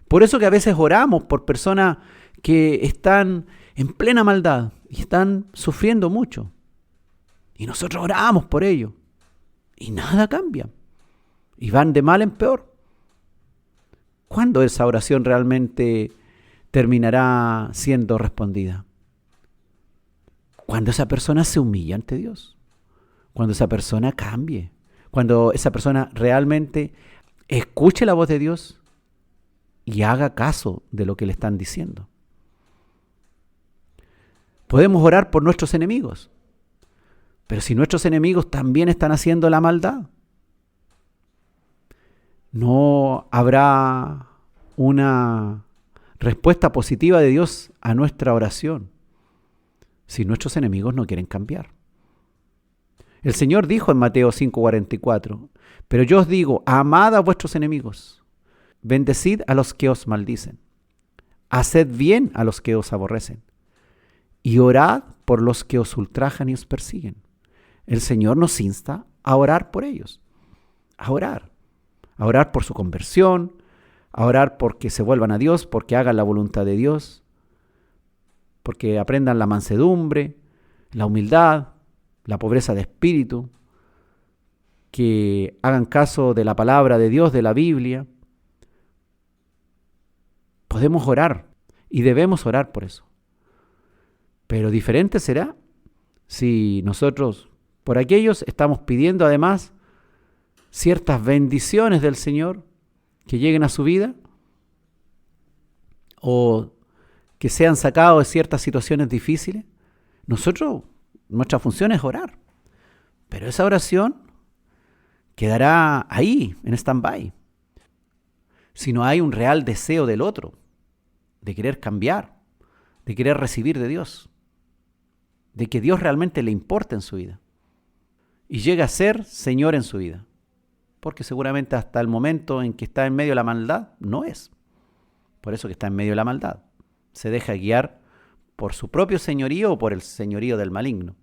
Por eso que a veces oramos por personas que están en plena maldad y están sufriendo mucho. Y nosotros oramos por ellos. Y nada cambia. Y van de mal en peor. ¿Cuándo esa oración realmente terminará siendo respondida? Cuando esa persona se humilla ante Dios. Cuando esa persona cambie. Cuando esa persona realmente escuche la voz de Dios y haga caso de lo que le están diciendo. Podemos orar por nuestros enemigos, pero si nuestros enemigos también están haciendo la maldad, no habrá una respuesta positiva de Dios a nuestra oración si nuestros enemigos no quieren cambiar. El Señor dijo en Mateo 5:44, pero yo os digo, amad a vuestros enemigos, bendecid a los que os maldicen, haced bien a los que os aborrecen, y orad por los que os ultrajan y os persiguen. El Señor nos insta a orar por ellos, a orar por su conversión, a orar porque se vuelvan a Dios, porque hagan la voluntad de Dios, porque aprendan la mansedumbre, la humildad, la pobreza de espíritu, que hagan caso de la palabra de Dios, de la Biblia. Podemos orar y debemos orar por eso. Pero diferente será si nosotros por aquellos estamos pidiendo además ciertas bendiciones del Señor que lleguen a su vida o que sean sacados de ciertas situaciones difíciles. Nuestra función es orar, pero esa oración quedará ahí, en stand-by. Si no hay un real deseo del otro, de querer cambiar, de querer recibir de Dios, de que Dios realmente le importe en su vida y llega a ser Señor en su vida. Porque seguramente hasta el momento en que está en medio de la maldad, no es. Por eso que está en medio de la maldad. Se deja guiar por su propio señorío o por el señorío del maligno.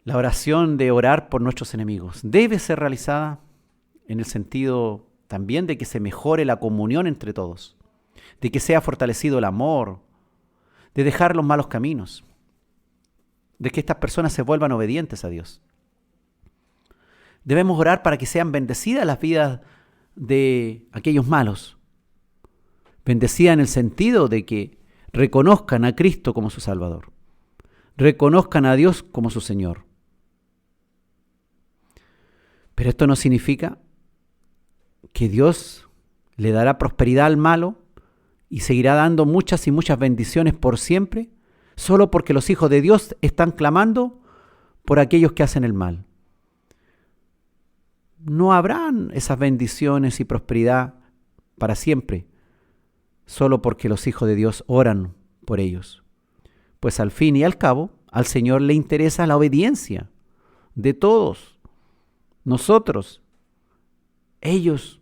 La oración de orar por nuestros enemigos debe ser realizada en el sentido también de que se mejore la comunión entre todos, de que sea fortalecido el amor, de dejar los malos caminos, de que estas personas se vuelvan obedientes a Dios. Debemos orar para que sean bendecidas las vidas de aquellos malos, bendecidas en el sentido de que reconozcan a Cristo como su Salvador, reconozcan a Dios como su Señor. Pero esto no significa que Dios le dará prosperidad al malo y seguirá dando muchas y muchas bendiciones por siempre solo porque los hijos de Dios están clamando por aquellos que hacen el mal. No habrán esas bendiciones y prosperidad para siempre, solo porque los hijos de Dios oran por ellos. Pues al fin y al cabo, al Señor le interesa la obediencia de todos, nosotros, ellos,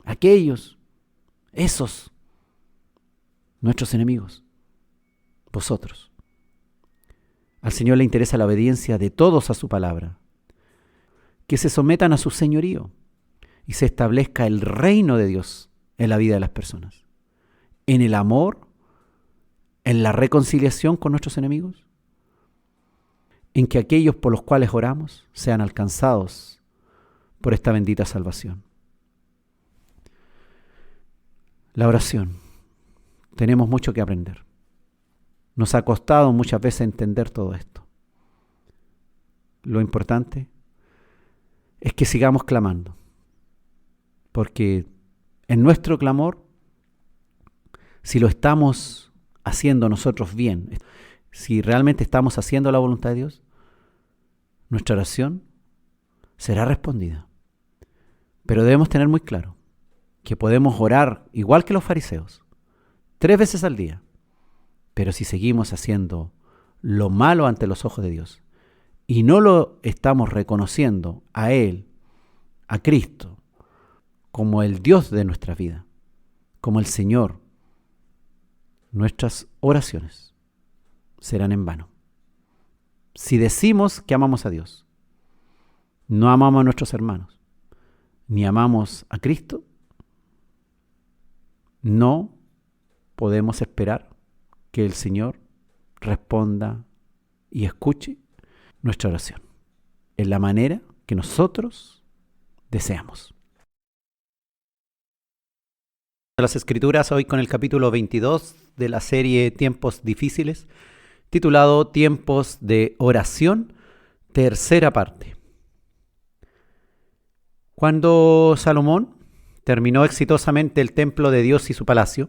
aquellos, esos, nuestros enemigos, vosotros. Al Señor le interesa la obediencia de todos a su palabra, que se sometan a su señorío y se establezca el reino de Dios en la vida de las personas, en el amor, en la reconciliación con nuestros enemigos, en que aquellos por los cuales oramos sean alcanzados por esta bendita salvación. La oración. Tenemos mucho que aprender. Nos ha costado muchas veces entender todo esto. Lo importante es que sigamos clamando, porque en nuestro clamor, si lo estamos haciendo nosotros bien, si realmente estamos haciendo la voluntad de Dios, nuestra oración será respondida. Pero debemos tener muy claro que podemos orar igual que los fariseos, 3 veces al día, pero si seguimos haciendo lo malo ante los ojos de Dios y no lo estamos reconociendo a Él, a Cristo, como el Dios de nuestra vida, como el Señor, nuestras oraciones serán en vano. Si decimos que amamos a Dios, no amamos a nuestros hermanos, ni amamos a Cristo, no podemos esperar que el Señor responda y escuche nuestra oración en la manera que nosotros deseamos. Las Escrituras hoy con el capítulo 22 de la serie Tiempos Difíciles, titulado Tiempos de Oración, tercera parte. Cuando Salomón terminó exitosamente el templo de Dios y su palacio,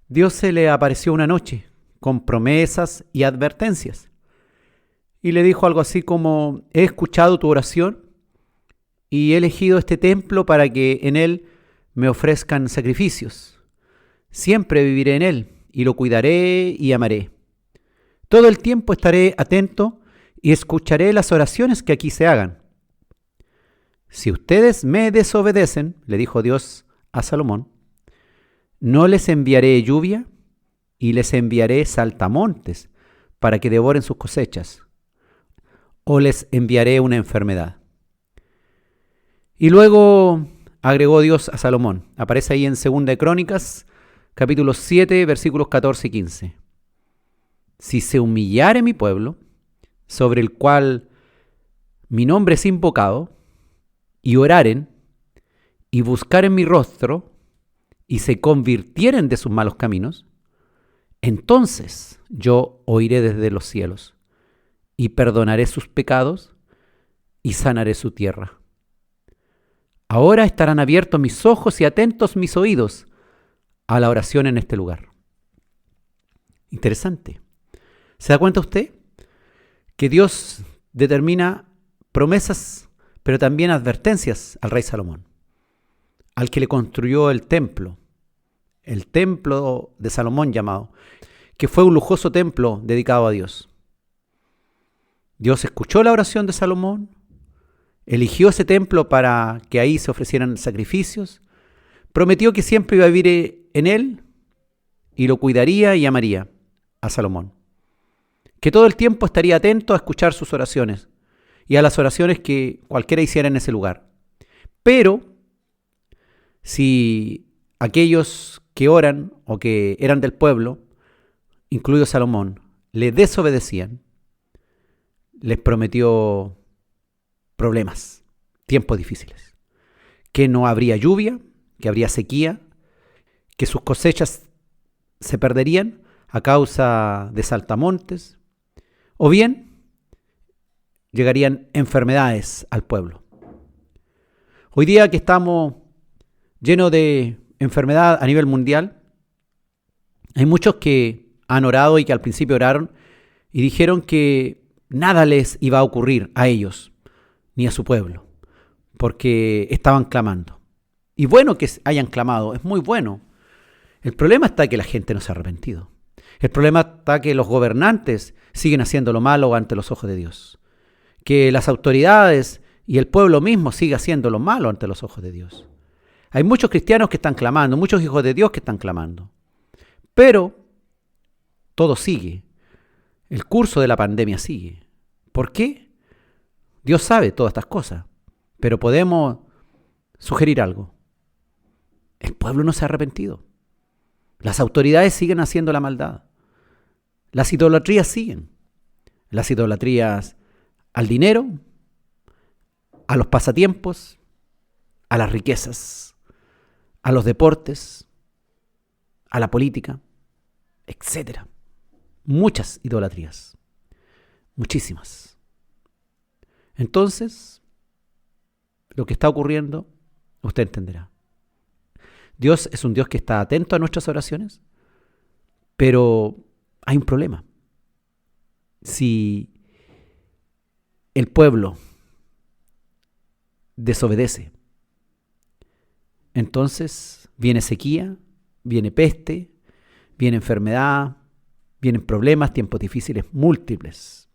Dios se le apareció una noche con promesas y advertencias y le dijo algo así como: he escuchado tu oración y he elegido este templo para que en él me ofrezcan sacrificios. Siempre viviré en él y lo cuidaré y amaré. Todo el tiempo estaré atento y escucharé las oraciones que aquí se hagan. Si ustedes me desobedecen, le dijo Dios a Salomón, no les enviaré lluvia y les enviaré saltamontes para que devoren sus cosechas, o les enviaré una enfermedad. Y luego agregó Dios a Salomón, aparece ahí en 2 de Crónicas, capítulo 7, versículos 14 y 15. Si se humillare mi pueblo, sobre el cual mi nombre es invocado, y oraren, y buscaren mi rostro, y se convirtieren de sus malos caminos, entonces yo oiré desde los cielos, y perdonaré sus pecados, y sanaré su tierra. Ahora estarán abiertos mis ojos y atentos mis oídos a la oración en este lugar. Interesante. ¿Se da cuenta usted? Que Dios determina promesas, pero también advertencias al rey Salomón, al que le construyó el templo de Salomón llamado, que fue un lujoso templo dedicado a Dios. Dios escuchó la oración de Salomón, eligió ese templo para que ahí se ofrecieran sacrificios, prometió que siempre iba a vivir en él y lo cuidaría y amaría a Salomón, que todo el tiempo estaría atento a escuchar sus oraciones y a las oraciones que cualquiera hiciera en ese lugar. Pero si aquellos que oran o que eran del pueblo, incluido Salomón, le desobedecían, les prometió problemas, tiempos difíciles, que no habría lluvia, que habría sequía, que sus cosechas se perderían a causa de saltamontes, o bien llegarían enfermedades al pueblo. Hoy día que estamos llenos de enfermedad a nivel mundial, hay muchos que han orado y que al principio oraron y dijeron que nada les iba a ocurrir a ellos ni a su pueblo, porque estaban clamando. Y bueno que hayan clamado, es muy bueno. El problema está que la gente no se ha arrepentido. El problema está que los gobernantes siguen haciendo lo malo ante los ojos de Dios. Que las autoridades y el pueblo mismo sigue haciendo lo malo ante los ojos de Dios. Hay muchos cristianos que están clamando, muchos hijos de Dios que están clamando. Pero todo sigue. El curso de la pandemia sigue. ¿Por qué? Dios sabe todas estas cosas. Pero podemos sugerir algo. El pueblo no se ha arrepentido. Las autoridades siguen haciendo la maldad. Las idolatrías siguen. Las idolatrías al dinero, a los pasatiempos, a las riquezas, a los deportes, a la política, etc. Muchas idolatrías. Muchísimas. Entonces, lo que está ocurriendo, usted entenderá. Dios es un Dios que está atento a nuestras oraciones, pero hay un problema. Si el pueblo desobedece, entonces viene sequía, viene peste, viene enfermedad, vienen problemas, tiempos difíciles múltiples.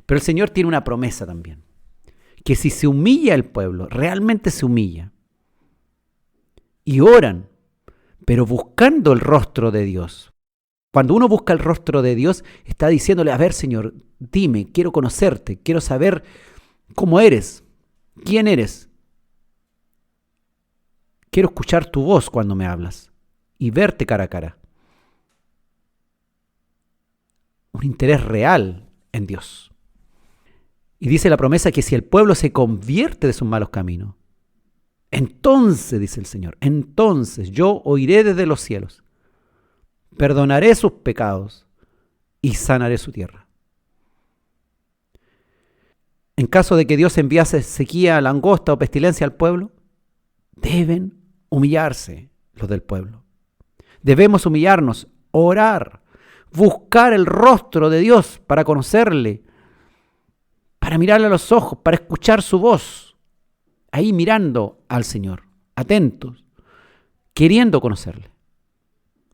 Pero el Señor tiene una promesa también, que si se humilla el pueblo, realmente se humilla, y oran, pero buscando el rostro de Dios. Cuando uno busca el rostro de Dios, está diciéndole, a ver, Señor, dime, quiero conocerte, quiero saber cómo eres, quién eres. Quiero escuchar tu voz cuando me hablas y verte cara a cara. Un interés real en Dios. Y dice la promesa que si el pueblo se convierte de sus malos caminos, entonces, dice el Señor, entonces yo oiré desde los cielos, perdonaré sus pecados y sanaré su tierra. En caso de que Dios enviase sequía, langosta o pestilencia al pueblo, deben humillarse los del pueblo. Debemos humillarnos, orar, buscar el rostro de Dios para conocerle, para mirarle a los ojos, para escuchar su voz. Ahí mirando al Señor, atentos, queriendo conocerle,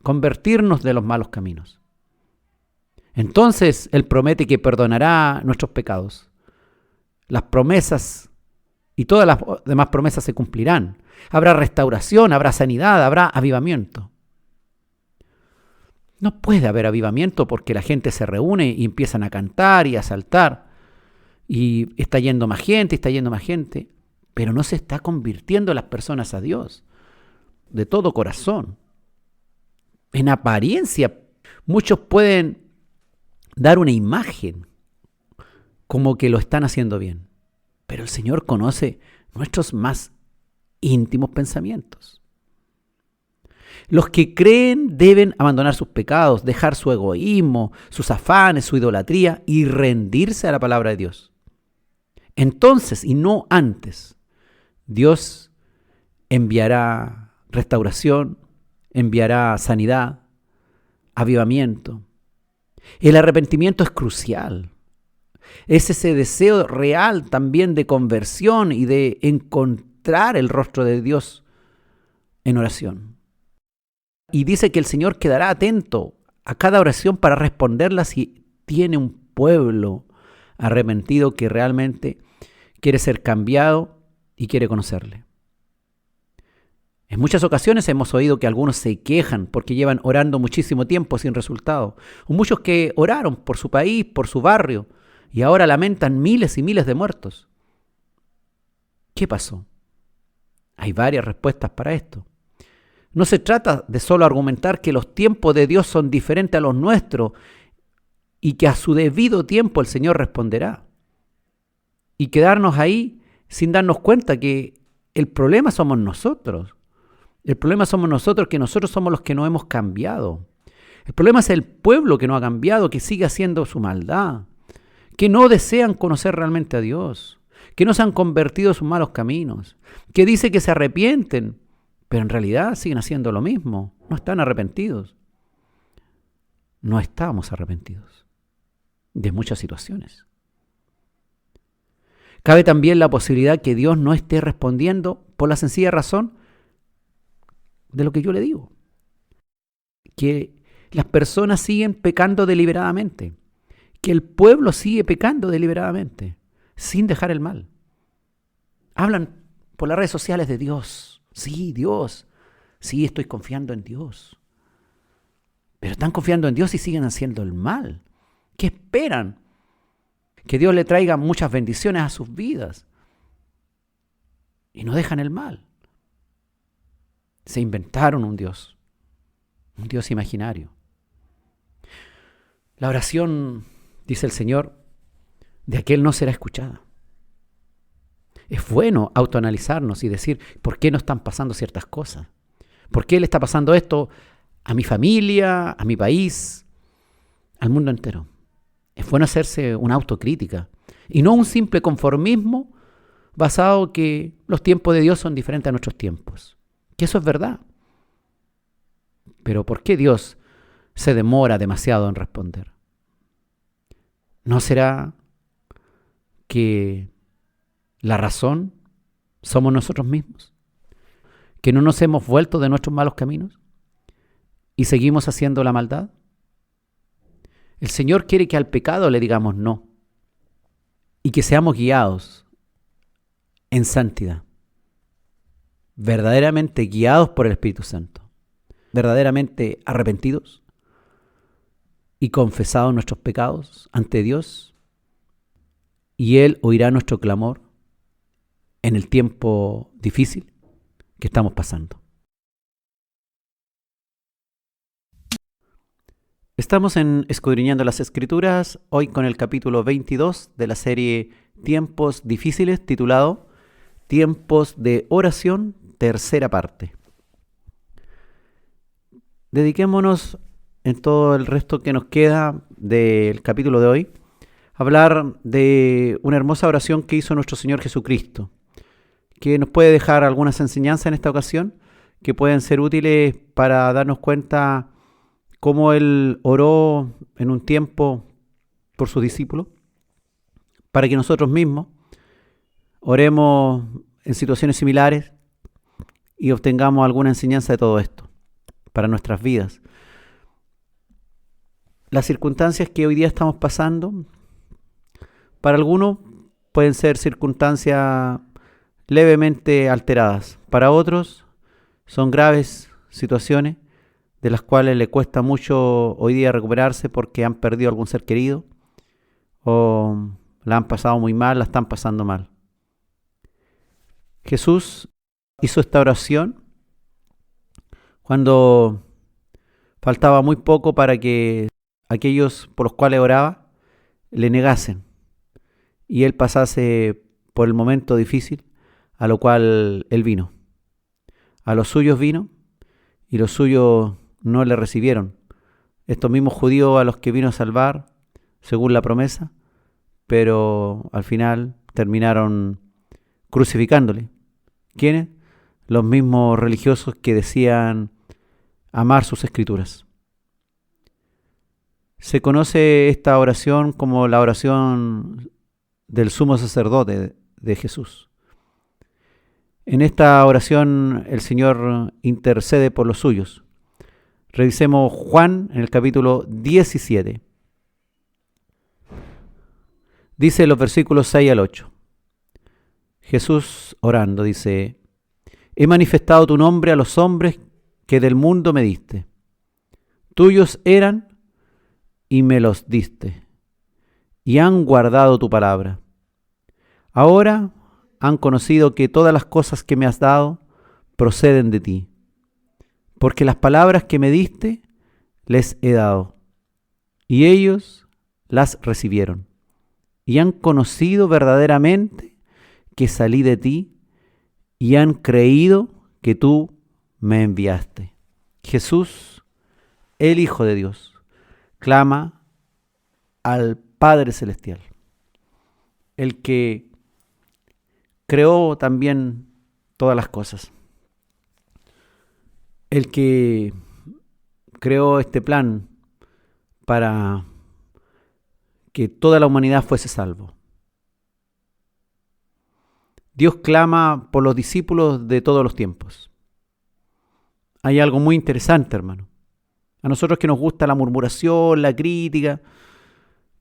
convertirnos de los malos caminos. Entonces Él promete que perdonará nuestros pecados. Las promesas y todas las demás promesas se cumplirán. Habrá restauración, habrá sanidad, habrá avivamiento. No puede haber avivamiento porque la gente se reúne y empiezan a cantar y a saltar. Y está yendo más gente, pero no se está convirtiendo las personas a Dios de todo corazón. En apariencia, muchos pueden dar una imagen como que lo están haciendo bien, pero el Señor conoce nuestros más íntimos pensamientos. Los que creen deben abandonar sus pecados, dejar su egoísmo, sus afanes, su idolatría y rendirse a la palabra de Dios. Entonces, y no antes, Dios enviará restauración, enviará sanidad, avivamiento. El arrepentimiento es crucial. Es ese deseo real también de conversión y de encontrar el rostro de Dios en oración. Y dice que el Señor quedará atento a cada oración para responderla si tiene un pueblo arrepentido que realmente quiere ser cambiado y quiere conocerle. En muchas ocasiones hemos oído que algunos se quejan porque llevan orando muchísimo tiempo sin resultado. O muchos que oraron por su país, por su barrio, y ahora lamentan miles y miles de muertos. ¿Qué pasó? Hay varias respuestas para esto. No se trata de solo argumentar que los tiempos de Dios son diferentes a los nuestros y que a su debido tiempo el Señor responderá. Y quedarnos ahí sin darnos cuenta que el problema somos nosotros. El problema somos nosotros, que nosotros somos los que no hemos cambiado. El problema es el pueblo que no ha cambiado, que sigue haciendo su maldad, que no desean conocer realmente a Dios, que no se han convertido en sus malos caminos, que dice que se arrepienten, pero en realidad siguen haciendo lo mismo, no están arrepentidos. no estábamos arrepentidos de muchas situaciones. Cabe también la posibilidad que Dios no esté respondiendo por la sencilla razón de lo que yo le digo. Que las personas siguen pecando deliberadamente. Que el pueblo sigue pecando deliberadamente, sin dejar el mal. Hablan por las redes sociales de Dios. Sí, Dios. Sí, estoy confiando en Dios. Pero están confiando en Dios y siguen haciendo el mal. ¿Qué esperan? Que Dios le traiga muchas bendiciones a sus vidas. Y no dejan el mal. Se inventaron un Dios imaginario. La oración, dice el Señor, de aquel no será escuchada. Es bueno autoanalizarnos y decir, ¿por qué no están pasando ciertas cosas? ¿Por qué le está pasando esto a mi familia, a mi país, al mundo entero? Es bueno hacerse una autocrítica y no un simple conformismo basado en que los tiempos de Dios son diferentes a nuestros tiempos. Que eso es verdad. Pero ¿por qué Dios se demora demasiado en responder? ¿No será que la razón somos nosotros mismos? ¿Que no nos hemos vuelto de nuestros malos caminos y seguimos haciendo la maldad? El Señor quiere que al pecado le digamos no y que seamos guiados en santidad, verdaderamente guiados por el Espíritu Santo, verdaderamente arrepentidos y confesados nuestros pecados ante Dios, y Él oirá nuestro clamor en el tiempo difícil que estamos pasando. Estamos en Escudriñando las Escrituras, hoy con el capítulo 22 de la serie Tiempos Difíciles, titulado Tiempos de Oración, tercera parte. Dediquémonos en todo el resto que nos queda del capítulo de hoy a hablar de una hermosa oración que hizo nuestro Señor Jesucristo, que nos puede dejar algunas enseñanzas en esta ocasión que pueden ser útiles para darnos cuenta cómo Él oró en un tiempo por sus discípulos, para que nosotros mismos oremos en situaciones similares y obtengamos alguna enseñanza de todo esto para nuestras vidas. Las circunstancias que hoy día estamos pasando, para algunos pueden ser circunstancias levemente alteradas, para otros son graves situaciones de las cuales le cuesta mucho hoy día recuperarse porque han perdido algún ser querido o la han pasado muy mal, la están pasando mal. Jesús hizo esta oración cuando faltaba muy poco para que aquellos por los cuales oraba le negasen y Él pasase por el momento difícil a lo cual Él vino. A los suyos vino y los suyos no le recibieron. Estos mismos judíos a los que vino a salvar, según la promesa, pero al final terminaron crucificándole. ¿Quiénes? Los mismos religiosos que decían amar sus escrituras. Se conoce esta oración como la oración del sumo sacerdote de Jesús. En esta oración el Señor intercede por los suyos. Revisemos Juan en el capítulo 17. Dice los versículos 6 al 8. Jesús orando dice: he manifestado tu nombre a los hombres que del mundo me diste. Tuyos eran y me los diste, y han guardado tu palabra. Ahora han conocido que todas las cosas que me has dado proceden de ti, porque las palabras que me diste les he dado, y ellos las recibieron, y han conocido verdaderamente que salí de ti, y han creído que tú me enviaste. Jesús, el Hijo de Dios, clama al Padre Celestial, el que creó también todas las cosas, el que creó este plan para que toda la humanidad fuese salvo. Dios clama por los discípulos de todos los tiempos. Hay algo muy interesante, hermano. A nosotros que nos gusta la murmuración, la crítica,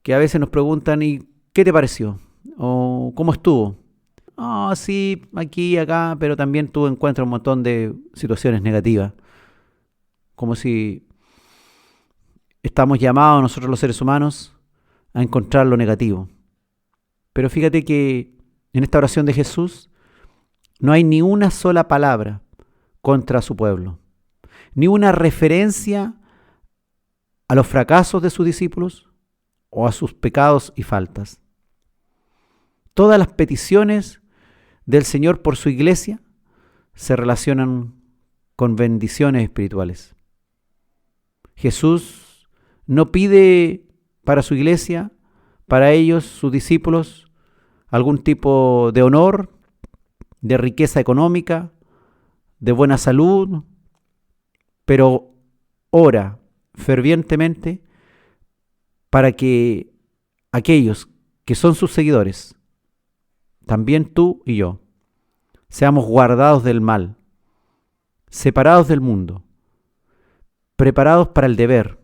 que a veces nos preguntan, ¿y qué te pareció? ¿O cómo estuvo? Ah, sí, aquí, acá, pero también tú encuentras un montón de situaciones negativas. Como si estamos llamados nosotros los seres humanos a encontrar lo negativo. Pero fíjate que en esta oración de Jesús no hay ni una sola palabra contra su pueblo, ni una referencia a los fracasos de sus discípulos o a sus pecados y faltas. Todas las peticiones del Señor por su iglesia se relacionan con bendiciones espirituales. Jesús no pide para su iglesia, para ellos, sus discípulos, algún tipo de honor, de riqueza económica, de buena salud, pero ora fervientemente para que aquellos que son sus seguidores, también tú y yo, seamos guardados del mal, separados del mundo, preparados para el deber,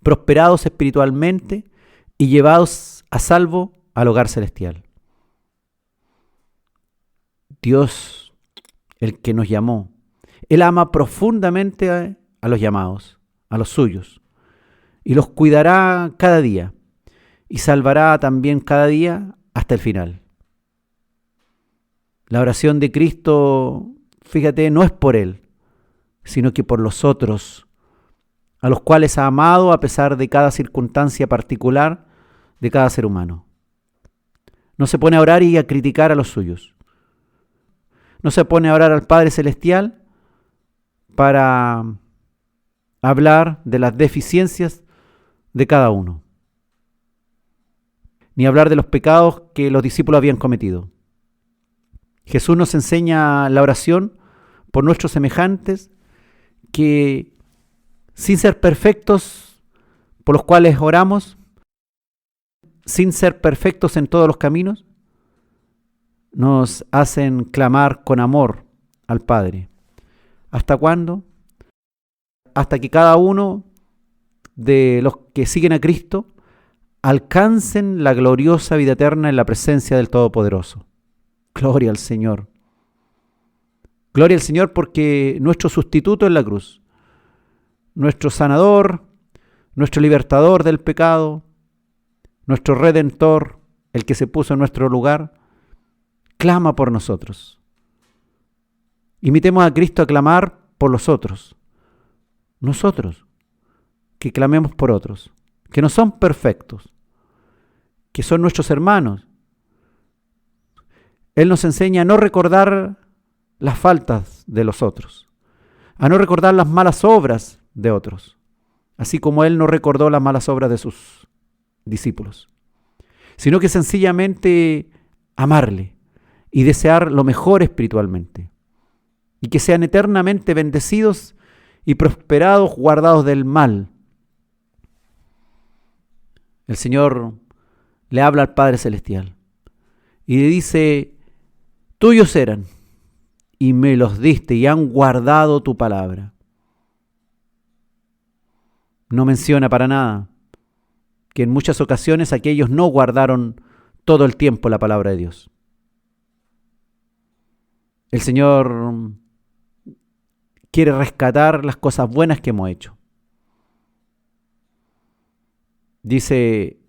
prosperados espiritualmente y llevados a salvo al hogar celestial. Dios, el que nos llamó, Él ama profundamente a los llamados, a los suyos, y los cuidará cada día, y salvará también cada día hasta el final. La oración de Cristo, fíjate, no es por Él, sino que por los otros, a los cuales ha amado a pesar de cada circunstancia particular de cada ser humano. No se pone a orar y a criticar a los suyos. No se pone a orar al Padre Celestial para hablar de las deficiencias de cada uno, ni hablar de los pecados que los discípulos habían cometido. Jesús nos enseña la oración por nuestros semejantes que, sin ser perfectos por los cuales oramos, sin ser perfectos en todos los caminos, nos hacen clamar con amor al Padre. ¿Hasta cuándo? Hasta que cada uno de los que siguen a Cristo alcancen la gloriosa vida eterna en la presencia del Todopoderoso. Gloria al Señor. Gloria al Señor porque nuestro sustituto en la cruz, nuestro sanador, nuestro libertador del pecado, nuestro redentor, el que se puso en nuestro lugar, clama por nosotros. Imitemos a Cristo a clamar por los otros. Nosotros, que clamemos por otros, que no son perfectos, que son nuestros hermanos. Él nos enseña a no recordar las faltas de los otros, a no recordar las malas obras de otros, así como Él no recordó las malas obras de sus discípulos, sino que sencillamente amarle y desear lo mejor espiritualmente, y que sean eternamente bendecidos y prosperados, guardados del mal. El Señor le habla al Padre Celestial y le dice: tuyos eran y me los diste y han guardado tu palabra. No menciona para nada que en muchas ocasiones aquellos no guardaron todo el tiempo la palabra de Dios. El Señor quiere rescatar las cosas buenas que hemos hecho. Dice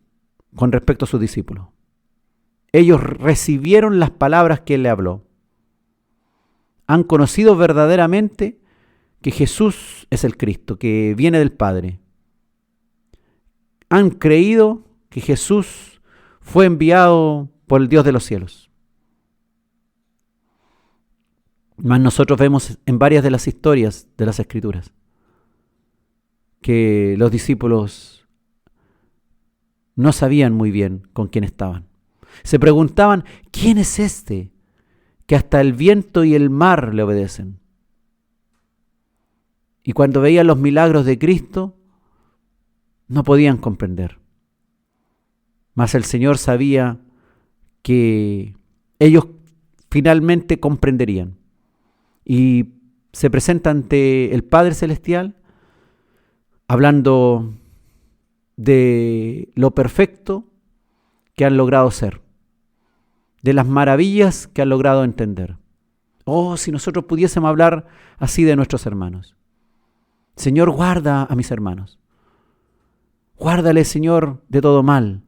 con respecto a sus discípulos: ellos recibieron las palabras que Él le habló. Han conocido verdaderamente que Jesús es el Cristo, que viene del Padre. Han creído que Jesús fue enviado por el Dios de los cielos. Mas nosotros vemos en varias de las historias de las Escrituras que los discípulos no sabían muy bien con quién estaban. Se preguntaban: ¿quién es este que hasta el viento y el mar le obedecen? Y cuando veían los milagros de Cristo, no podían comprender. Mas el Señor sabía que ellos finalmente comprenderían. Y se presenta ante el Padre Celestial hablando de lo perfecto que han logrado ser, de las maravillas que han logrado entender. Oh, si nosotros pudiésemos hablar así de nuestros hermanos. Señor, guarda a mis hermanos. Guárdale, Señor, de todo mal.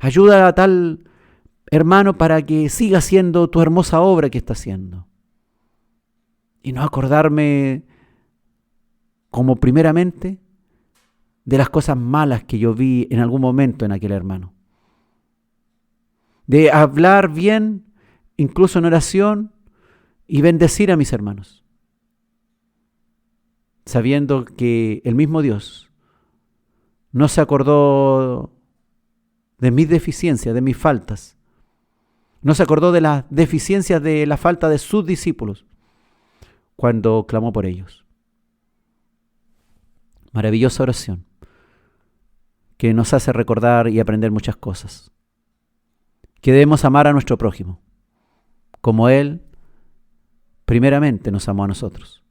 Ayuda a tal hermano para que siga haciendo tu hermosa obra que está haciendo. Y no acordarme, como primeramente, de las cosas malas que yo vi en algún momento en aquel hermano. De hablar bien, incluso en oración, y bendecir a mis hermanos, sabiendo que el mismo Dios no se acordó de mis deficiencias, de mis faltas. No se acordó de las deficiencias, de la falta de sus discípulos cuando clamó por ellos. Maravillosa oración que nos hace recordar y aprender muchas cosas. Que debemos amar a nuestro prójimo como Él primeramente nos amó a nosotros.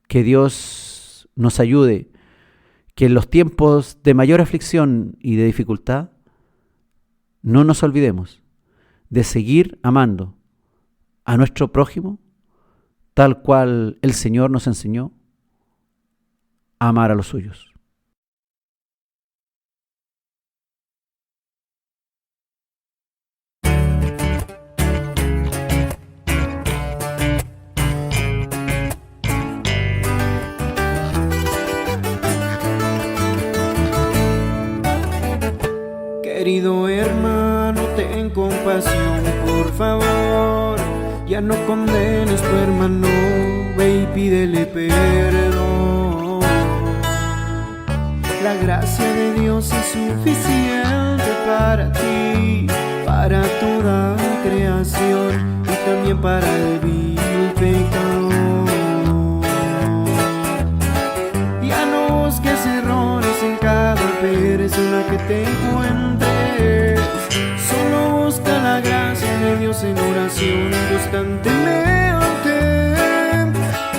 Que Dios nos ayude, que en los tiempos de mayor aflicción y de dificultad no nos olvidemos de seguir amando a nuestro prójimo tal cual el Señor nos enseñó a amar a los suyos. Querido hermano, ten compasión, por favor. Ya no condenes tu hermano, ve y pídele perdón. La gracia de Dios es suficiente para ti, para toda creación y también para el vil pecador. Ya no busques errores en cada persona que te encuentres, solo busca la gracia de Dios en oración constantemente,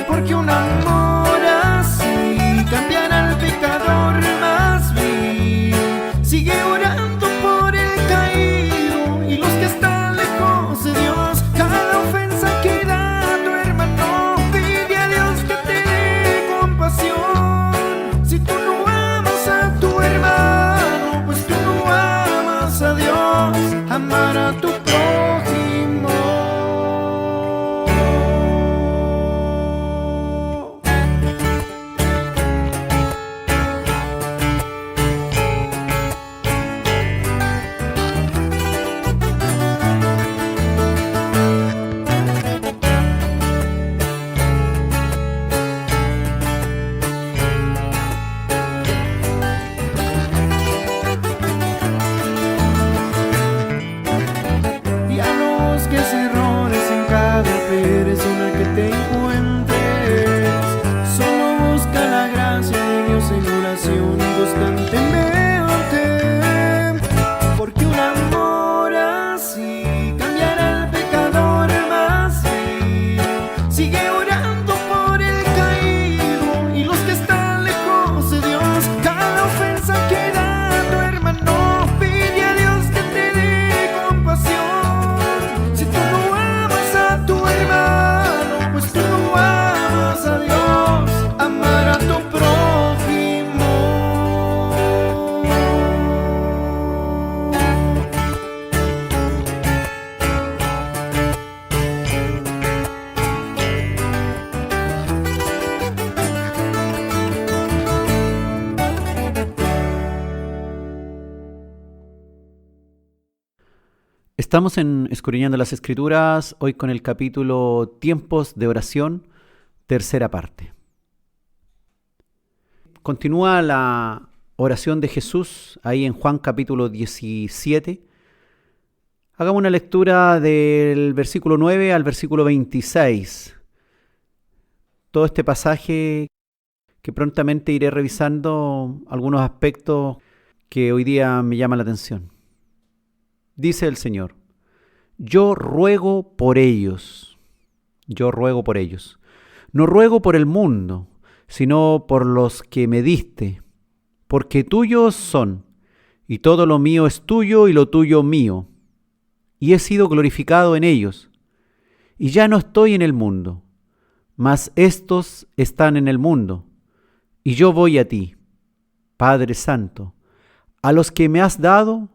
porque un amor así cambiará al pecador más vil. Sigue orando por el caído y los que están lejos de Dios. Cada ofensa que da tu hermano, pide a Dios que te dé compasión. Si tú no amas a tu hermano, pues tú no amas a Dios. Amar a tu prójimo. Persona que te encuentres, solo busca la gracia de Dios en oración constantemente, porque un amor así cambiará al pecador más vil. Sigue orando por el caído y los que están lejos de Dios. Cada ofensa que da tu hermano, pide a Dios que te dé compasión. Si tú no amas a tu hermano, pues tú no amas a Dios. Amar a tu prójimo. Estamos en Escudriñando las Escrituras, hoy con el capítulo Tiempos de Oración, tercera parte. Continúa la oración de Jesús ahí en Juan capítulo 17. Hagamos una lectura del versículo 9 al versículo 26. Todo este pasaje que prontamente iré revisando algunos aspectos que hoy día me llaman la atención. Dice el Señor: yo ruego por ellos. Yo ruego por ellos. No ruego por el mundo, sino por los que me diste, porque tuyos son, y todo lo mío es tuyo y lo tuyo mío, y he sido glorificado en ellos. Y ya no estoy en el mundo, mas éstos están en el mundo, y yo voy a ti. Padre Santo, a los que me has dado,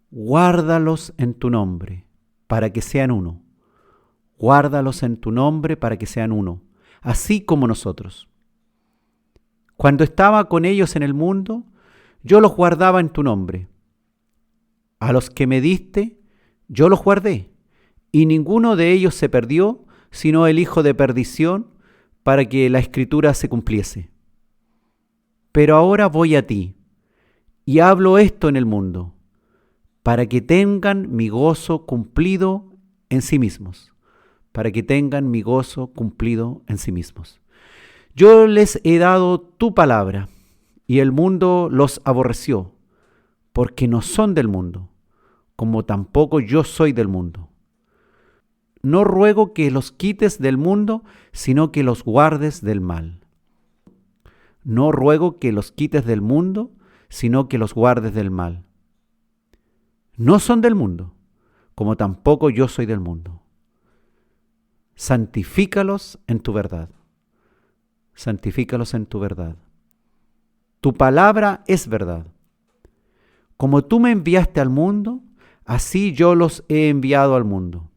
guárdalos en tu nombre, para que sean uno. Guárdalos en tu nombre para que sean uno, así como nosotros. Cuando estaba con ellos en el mundo, yo los guardaba en tu nombre. A los que me diste, yo los guardé, y ninguno de ellos se perdió, sino el hijo de perdición, para que la Escritura se cumpliese. Pero ahora voy a ti, y hablo esto en el mundo, para que tengan mi gozo cumplido en sí mismos. Para que tengan mi gozo cumplido en sí mismos. Yo les he dado tu palabra, y el mundo los aborreció, porque no son del mundo, como tampoco yo soy del mundo. No ruego que los quites del mundo, sino que los guardes del mal. No ruego que los quites del mundo, sino que los guardes del mal. No son del mundo, como tampoco yo soy del mundo. Santifícalos en tu verdad. Santifícalos en tu verdad. Tu palabra es verdad. Como tú me enviaste al mundo, así yo los he enviado al mundo.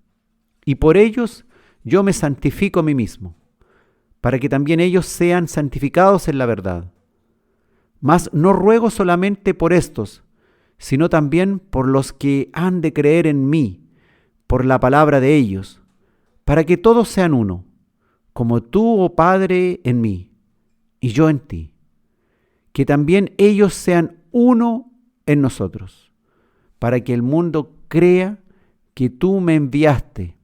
Y por ellos yo me santifico a mí mismo, para que también ellos sean santificados en la verdad. Mas no ruego solamente por estos, sino también por los que han de creer en mí, por la palabra de ellos, para que todos sean uno, como tú, oh Padre, en mí, y yo en ti, que también ellos sean uno en nosotros, para que el mundo crea que tú me enviaste.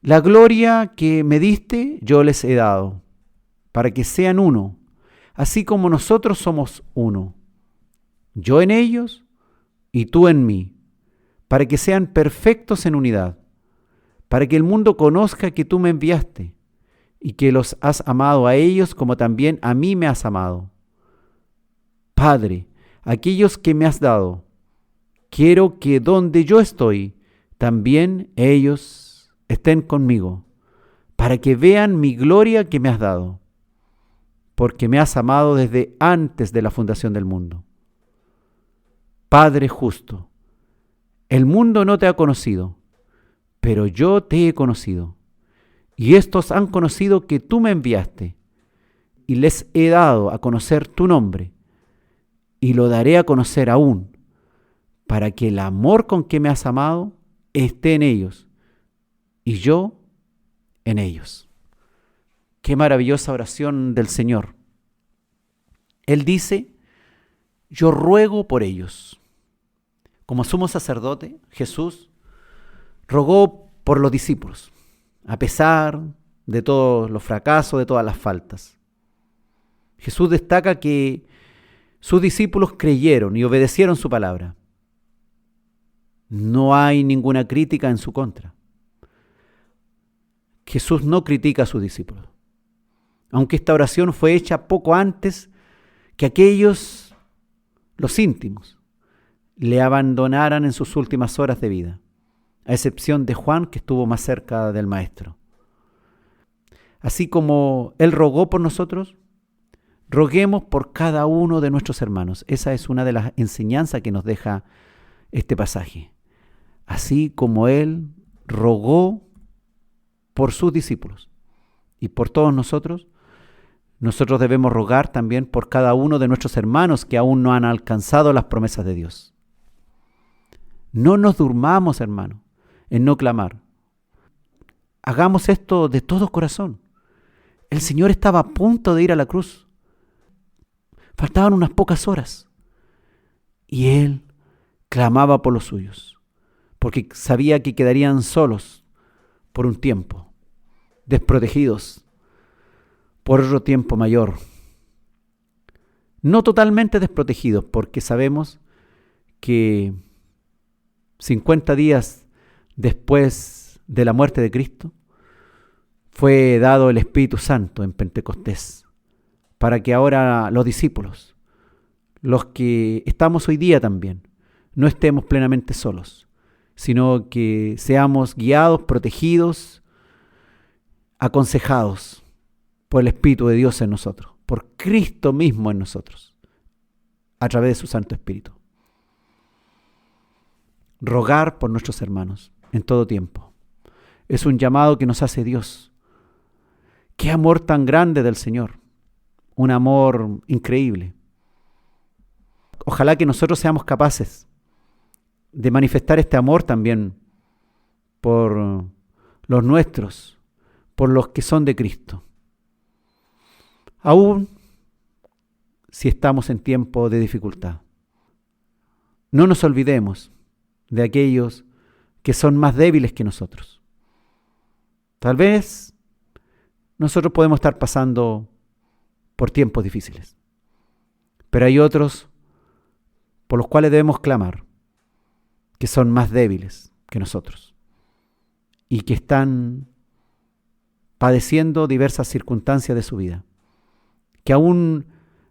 La gloria que me diste yo les he dado, para que sean uno, así como nosotros somos uno, yo en ellos y tú en mí, para que sean perfectos en unidad, para que el mundo conozca que tú me enviaste y que los has amado a ellos como también a mí me has amado. Padre, aquellos que me has dado, quiero que donde yo estoy, también ellos estén conmigo, para que vean mi gloria que me has dado, porque me has amado desde antes de la fundación del mundo. Padre justo, el mundo no te ha conocido, pero yo te he conocido, y estos han conocido que tú me enviaste, y les he dado a conocer tu nombre, y lo daré a conocer aún, para que el amor con que me has amado esté en ellos, y yo en ellos. Qué maravillosa oración del Señor. Él dice: yo ruego por ellos. Como sumo sacerdote, Jesús rogó por los discípulos, a pesar de todos los fracasos, de todas las faltas. Jesús destaca que sus discípulos creyeron y obedecieron su palabra. No hay ninguna crítica en su contra. Jesús no critica a sus discípulos, aunque esta oración fue hecha poco antes que aquellos, los íntimos, le abandonaran en sus últimas horas de vida, a excepción de Juan, que estuvo más cerca del Maestro. Así como Él rogó por nosotros, roguemos por cada uno de nuestros hermanos. Esa es una de las enseñanzas que nos deja este pasaje. Así como Él rogó por sus discípulos y por todos nosotros, nosotros debemos rogar también por cada uno de nuestros hermanos que aún no han alcanzado las promesas de Dios. No nos durmamos, hermano, en no clamar. Hagamos esto de todo corazón. El Señor estaba a punto de ir a la cruz. Faltaban unas pocas horas. Y Él clamaba por los suyos, porque sabía que quedarían solos por un tiempo, desprotegidos, por otro tiempo mayor. No totalmente desprotegidos, porque sabemos que 50 días después de la muerte de Cristo fue dado el Espíritu Santo en Pentecostés, para que ahora los discípulos, los que estamos hoy día también, no estemos plenamente solos, sino que seamos guiados, protegidos, aconsejados por el Espíritu de Dios en nosotros, por Cristo mismo en nosotros, a través de su Santo Espíritu. Rogar por nuestros hermanos en todo tiempo. Es un llamado que nos hace Dios. Qué amor tan grande del Señor. Un amor increíble. Ojalá que nosotros seamos capaces de manifestar este amor también por los nuestros, por los que son de Cristo. Aún si estamos en tiempo de dificultad. No nos olvidemos de aquellos que son más débiles que nosotros. Tal vez nosotros podemos estar pasando por tiempos difíciles, pero hay otros por los cuales debemos clamar, que son más débiles que nosotros y que están padeciendo diversas circunstancias de su vida, que aún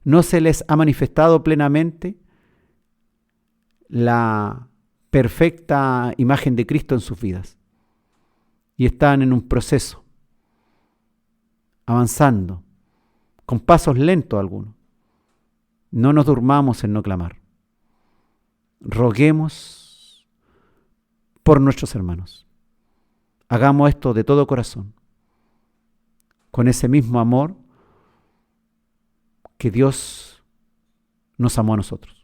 no se les ha manifestado plenamente la perfecta imagen de Cristo en sus vidas y están en un proceso, avanzando, con pasos lentos algunos. No nos durmamos en no clamar. Roguemos por nuestros hermanos. Hagamos esto de todo corazón, con ese mismo amor que Dios nos amó a nosotros.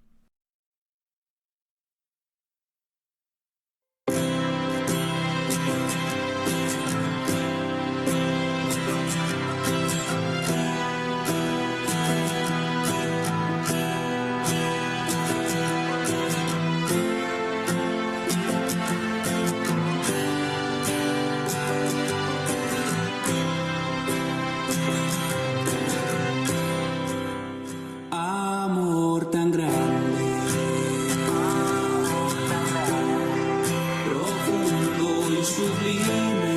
Amor tan grande, profundo y sublime,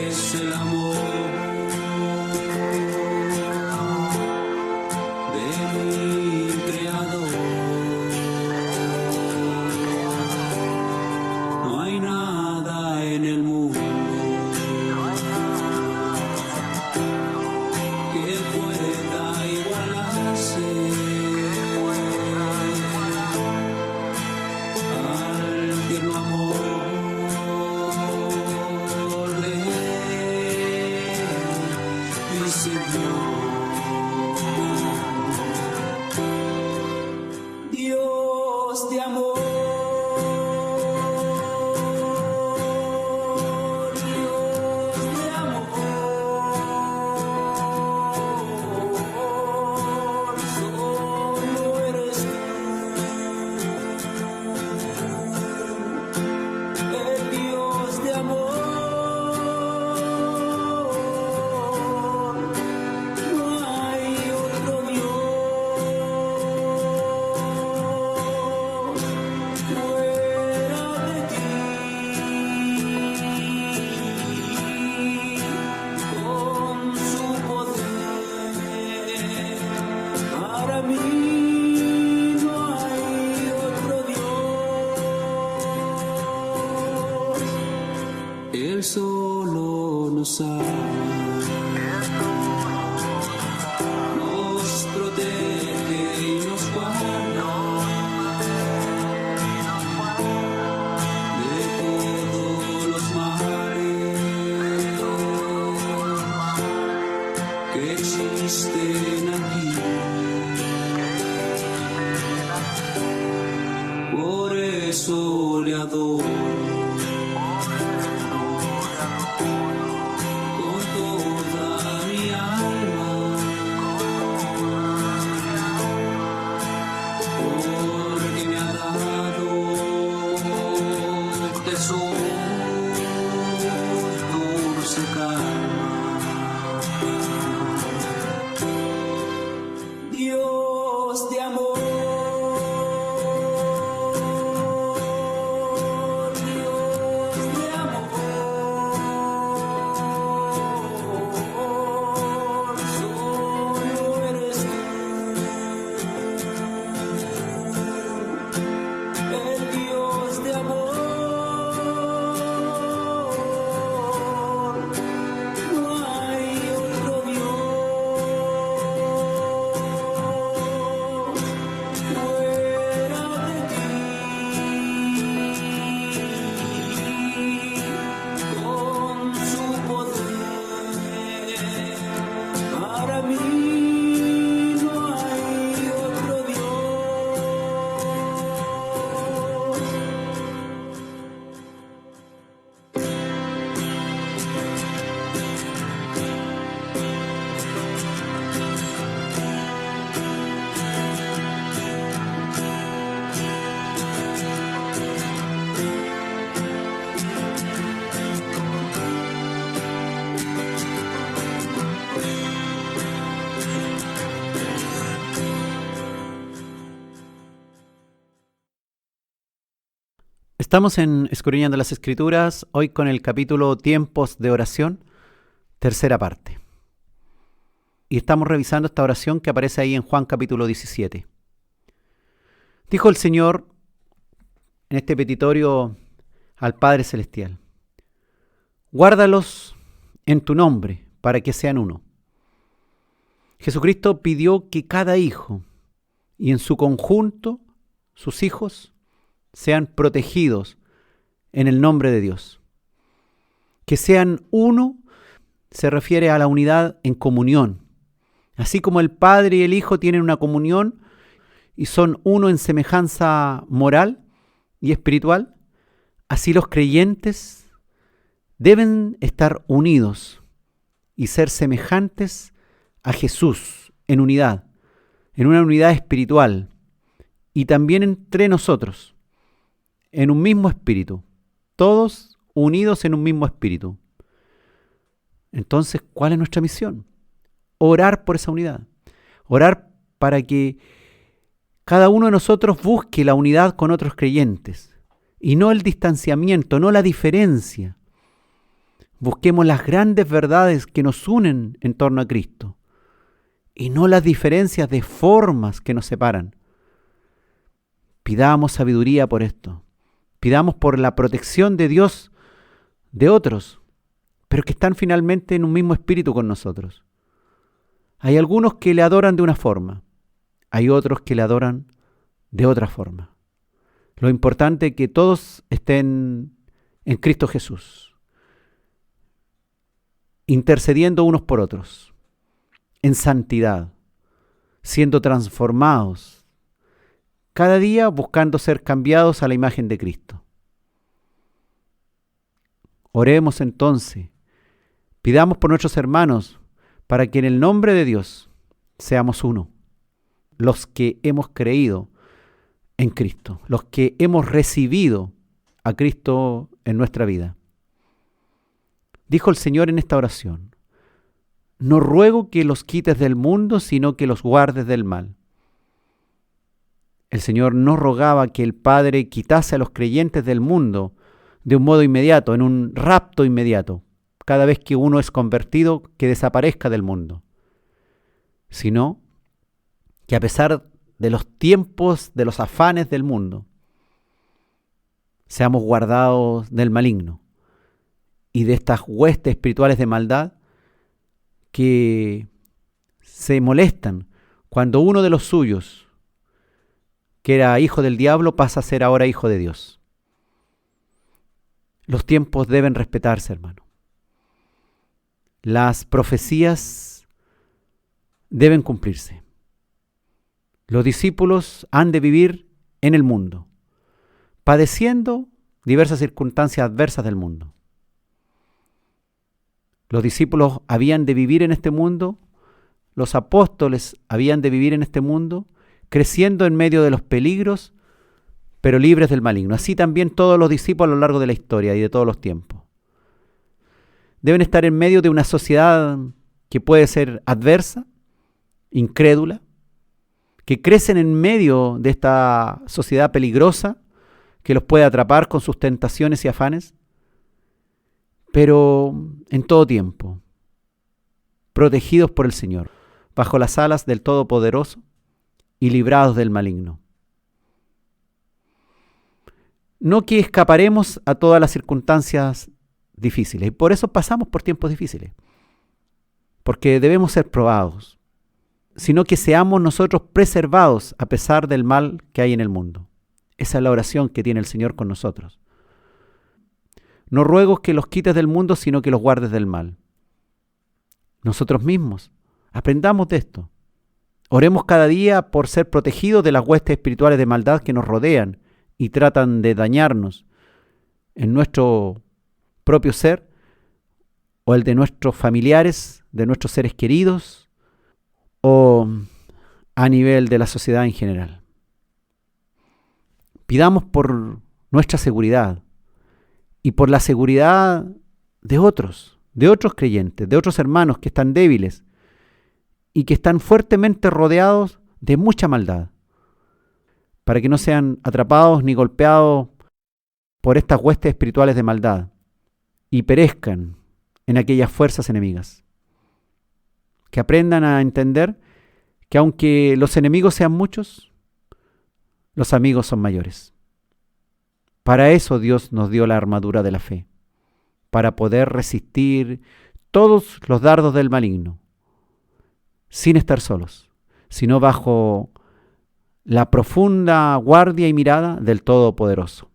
es el amor de mi Creador. No hay nada en el mundo que pueda igualarse al tierno amor de mi Señor. Dios de amor, Dios de amor, solo eres tú, el Dios de amor. No hay otro Dios fuera de ti, con su poder. Para mí no hay otro Dios, Él solo nos ama, nos protege y nos guarda de todos los males que existen aquí. Por eso le adoro con toda mi alma, porque me ha dado tesoro fuera de ti, con su poder, para mí no hay otro Dios. Estamos en Escudriñando las Escrituras, hoy con el capítulo Tiempos de Oración, tercera parte. Y estamos revisando esta oración que aparece ahí en Juan capítulo 17. Dijo el Señor en este petitorio al Padre Celestial: guárdalos en tu nombre para que sean uno. Jesucristo pidió que cada hijo y en su conjunto sus hijos sean protegidos en el nombre de Dios. Que sean uno se refiere a la unidad en comunión. Así como el Padre y el Hijo tienen una comunión y son uno en semejanza moral y espiritual, así los creyentes deben estar unidos y ser semejantes a Jesús en unidad, en una unidad espiritual y también entre nosotros, en un mismo espíritu, todos unidos en un mismo espíritu. Entonces, ¿cuál es nuestra misión? Orar por esa unidad, orar para que cada uno de nosotros busque la unidad con otros creyentes y no el distanciamiento, no la diferencia. Busquemos las grandes verdades que nos unen en torno a Cristo y no las diferencias de formas que nos separan. Pidamos sabiduría por esto. Pidamos por la protección de Dios de otros, pero que están finalmente en un mismo espíritu con nosotros. Hay algunos que le adoran de una forma, hay otros que le adoran de otra forma. Lo importante es que todos estén en Cristo Jesús, intercediendo unos por otros, en santidad, siendo transformados, cada día buscando ser cambiados a la imagen de Cristo. Oremos entonces, pidamos por nuestros hermanos, para que en el nombre de Dios seamos uno, los que hemos creído en Cristo, los que hemos recibido a Cristo en nuestra vida. Dijo el Señor en esta oración: no ruego que los quites del mundo, sino que los guardes del mal. El Señor no rogaba que el Padre quitase a los creyentes del mundo de un modo inmediato, en un rapto inmediato, cada vez que uno es convertido, que desaparezca del mundo, sino que a pesar de los tiempos, de los afanes del mundo, seamos guardados del maligno y de estas huestes espirituales de maldad que se molestan cuando uno de los suyos, que era hijo del diablo, pasa a ser ahora hijo de Dios. Los tiempos deben respetarse, hermano. Las profecías deben cumplirse. Los discípulos han de vivir en el mundo, padeciendo diversas circunstancias adversas del mundo. Los discípulos habían de vivir en este mundo, los apóstoles habían de vivir en este mundo, creciendo en medio de los peligros, pero libres del maligno. Así también todos los discípulos a lo largo de la historia y de todos los tiempos. Deben estar en medio de una sociedad que puede ser adversa, incrédula, que crecen en medio de esta sociedad peligrosa que los puede atrapar con sus tentaciones y afanes, pero en todo tiempo, protegidos por el Señor, bajo las alas del Todopoderoso y librados del maligno. No que escaparemos a todas las circunstancias difíciles, y por eso pasamos por tiempos difíciles, porque debemos ser probados, sino que seamos nosotros preservados a pesar del mal que hay en el mundo. Esa es la oración que tiene el Señor con nosotros. No ruego que los quites del mundo, sino que los guardes del mal. Nosotros mismos aprendamos de esto. Oremos cada día por ser protegidos de las huestes espirituales de maldad que nos rodean y tratan de dañarnos en nuestro propio ser o el de nuestros familiares, de nuestros seres queridos o a nivel de la sociedad en general. Pidamos por nuestra seguridad y por la seguridad de otros creyentes, de otros hermanos que están débiles y que están fuertemente rodeados de mucha maldad, para que no sean atrapados ni golpeados por estas huestes espirituales de maldad y perezcan en aquellas fuerzas enemigas. Que aprendan a entender que aunque los enemigos sean muchos, los amigos son mayores. Para eso Dios nos dio la armadura de la fe, para poder resistir todos los dardos del maligno, sin estar solos, sino bajo la profunda guardia y mirada del Todopoderoso.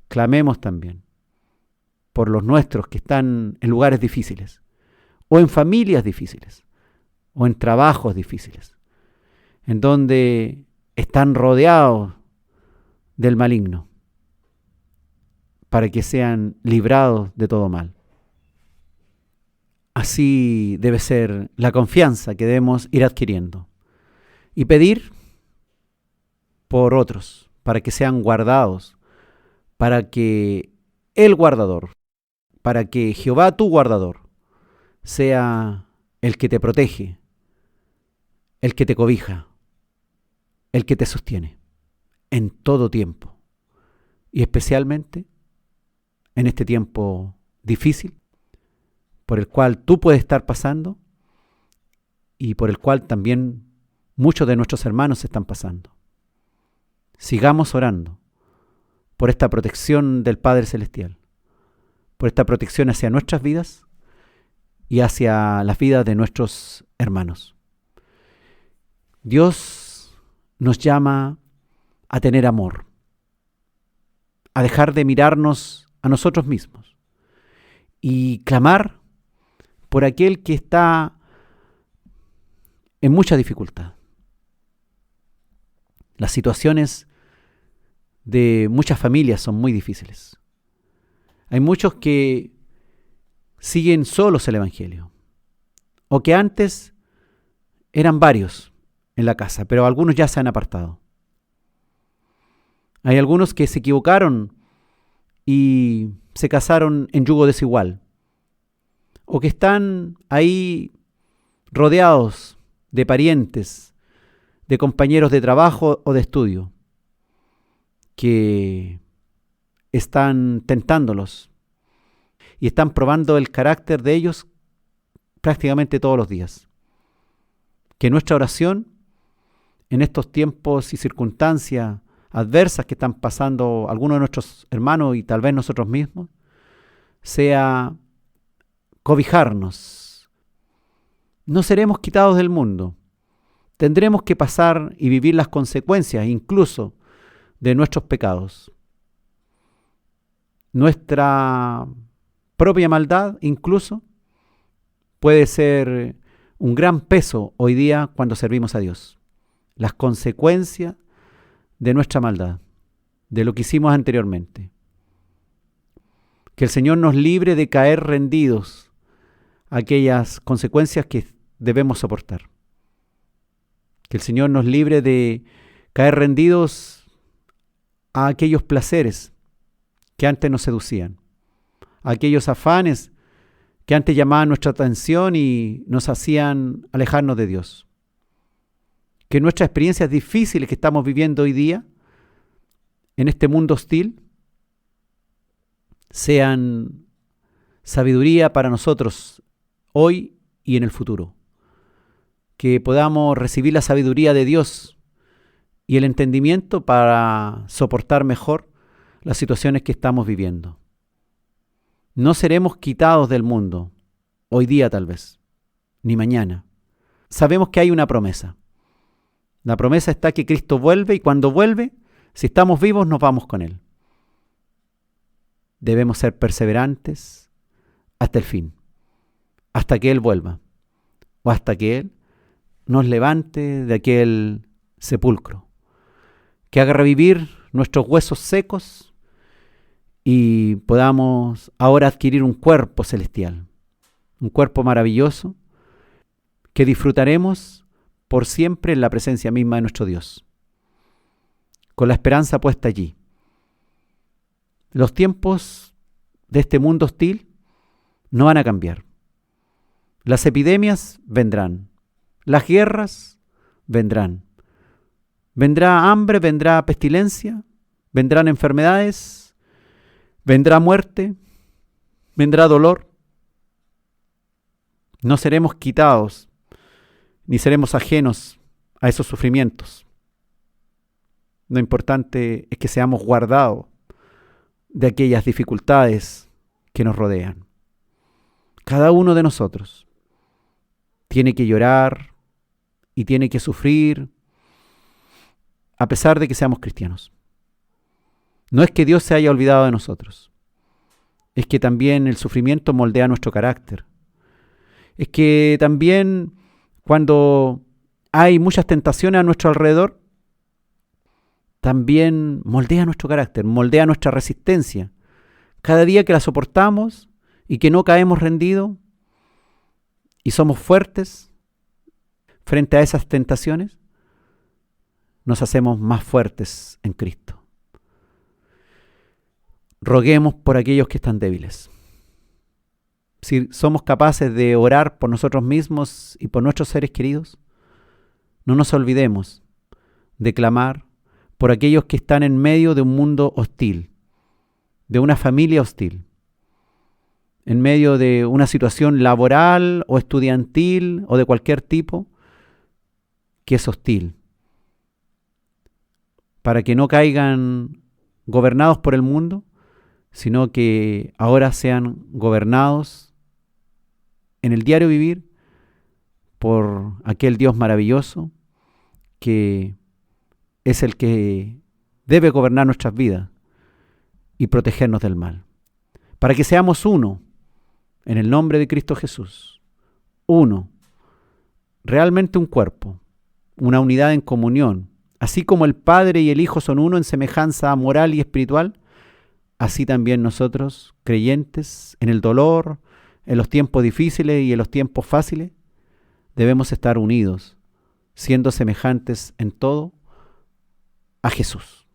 Clamemos también por los nuestros que están en lugares difíciles, o en familias difíciles, o en trabajos difíciles, en donde están rodeados del maligno, para que sean librados de todo mal. Así debe ser la confianza que debemos ir adquiriendo y pedir por otros, para que sean guardados, para que el guardador, para que Jehová tu guardador sea el que te protege, el que te cobija, el que te sostiene en todo tiempo y especialmente en este tiempo difícil por el cual tú puedes estar pasando y por el cual también muchos de nuestros hermanos están pasando. Sigamos orando por esta protección del Padre Celestial, por esta protección hacia nuestras vidas y hacia las vidas de nuestros hermanos. Dios nos llama a tener amor, a dejar de mirarnos a nosotros mismos y clamar por aquel que está en mucha dificultad. Las situaciones de muchas familias son muy difíciles. Hay muchos que siguen solos el Evangelio, o que antes eran varios en la casa, pero algunos ya se han apartado. Hay algunos que se equivocaron y se casaron en yugo desigual, o que están ahí rodeados de parientes, de compañeros de trabajo o de estudio, que están tentándolos y están probando el carácter de ellos prácticamente todos los días. Que nuestra oración en estos tiempos y circunstancias adversas que están pasando algunos de nuestros hermanos y tal vez nosotros mismos, sea cobijarnos. No seremos quitados del mundo. Tendremos que pasar y vivir las consecuencias incluso de nuestros pecados. Nuestra propia maldad incluso puede ser un gran peso hoy día cuando servimos a Dios. Las consecuencias de nuestra maldad, de lo que hicimos anteriormente. Que el Señor nos libre de caer rendidos a aquellas consecuencias que debemos soportar. Que el Señor nos libre de caer rendidos a aquellos placeres que antes nos seducían, a aquellos afanes que antes llamaban nuestra atención y nos hacían alejarnos de Dios. Que nuestras experiencias difíciles que estamos viviendo hoy día, en este mundo hostil, sean sabiduría para nosotros hoy y en el futuro. Que podamos recibir la sabiduría de Dios y el entendimiento para soportar mejor las situaciones que estamos viviendo. No seremos quitados del mundo, hoy día tal vez, ni mañana, sabemos que hay una promesa. La promesa está que Cristo vuelve y cuando vuelve, si estamos vivos, nos vamos con Él. Debemos ser perseverantes hasta el fin, hasta que Él vuelva o hasta que Él nos levante de aquel sepulcro, que haga revivir nuestros huesos secos y podamos ahora adquirir un cuerpo celestial, un cuerpo maravilloso que disfrutaremos por siempre en la presencia misma de nuestro Dios, con la esperanza puesta allí. Los tiempos de este mundo hostil no van a cambiar. Las epidemias vendrán, las guerras vendrán. Vendrá hambre, vendrá pestilencia, vendrán enfermedades, vendrá muerte, vendrá dolor. No seremos quitados ni seremos ajenos a esos sufrimientos. Lo importante es que seamos guardados de aquellas dificultades que nos rodean. Cada uno de nosotros tiene que llorar y tiene que sufrir a pesar de que seamos cristianos. No es que Dios se haya olvidado de nosotros, es que también el sufrimiento moldea nuestro carácter. Es que también cuando hay muchas tentaciones a nuestro alrededor, también moldea nuestro carácter, moldea nuestra resistencia. Cada día que la soportamos y que no caemos rendidos y somos fuertes frente a esas tentaciones, nos hacemos más fuertes en Cristo. Roguemos por aquellos que están débiles. Si somos capaces de orar por nosotros mismos y por nuestros seres queridos, no nos olvidemos de clamar por aquellos que están en medio de un mundo hostil, de una familia hostil, en medio de una situación laboral o estudiantil o de cualquier tipo que es hostil, para que no caigan gobernados por el mundo, sino que ahora sean gobernados en el diario vivir por aquel Dios maravilloso que es el que debe gobernar nuestras vidas y protegernos del mal. Para que seamos uno, en el nombre de Cristo Jesús, uno, realmente un cuerpo, una unidad en comunión, así como el Padre y el Hijo son uno en semejanza moral y espiritual, así también nosotros, creyentes, en el dolor, en los tiempos difíciles y en los tiempos fáciles, debemos estar unidos, siendo semejantes en todo a Jesús.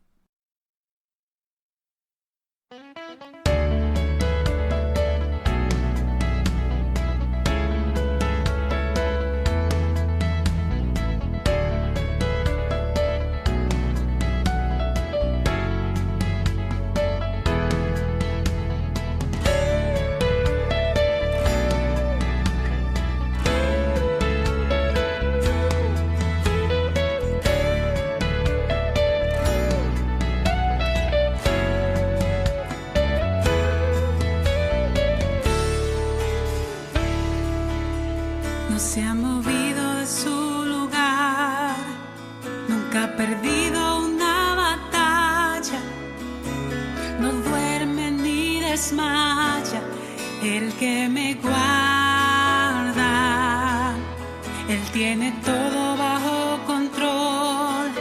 No se ha movido de su lugar, nunca ha perdido una batalla, no duerme ni desmaya el que me guarda. Él tiene todo bajo control,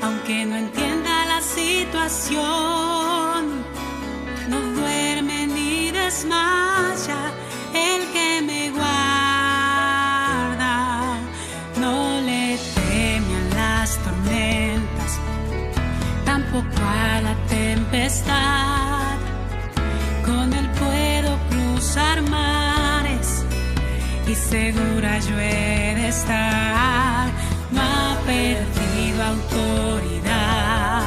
aunque no entienda la situación, no duerme ni desmaya el que me guarda. Tampoco a la tempestad, con él puedo cruzar mares y segura yo he de estar. No ha perdido autoridad,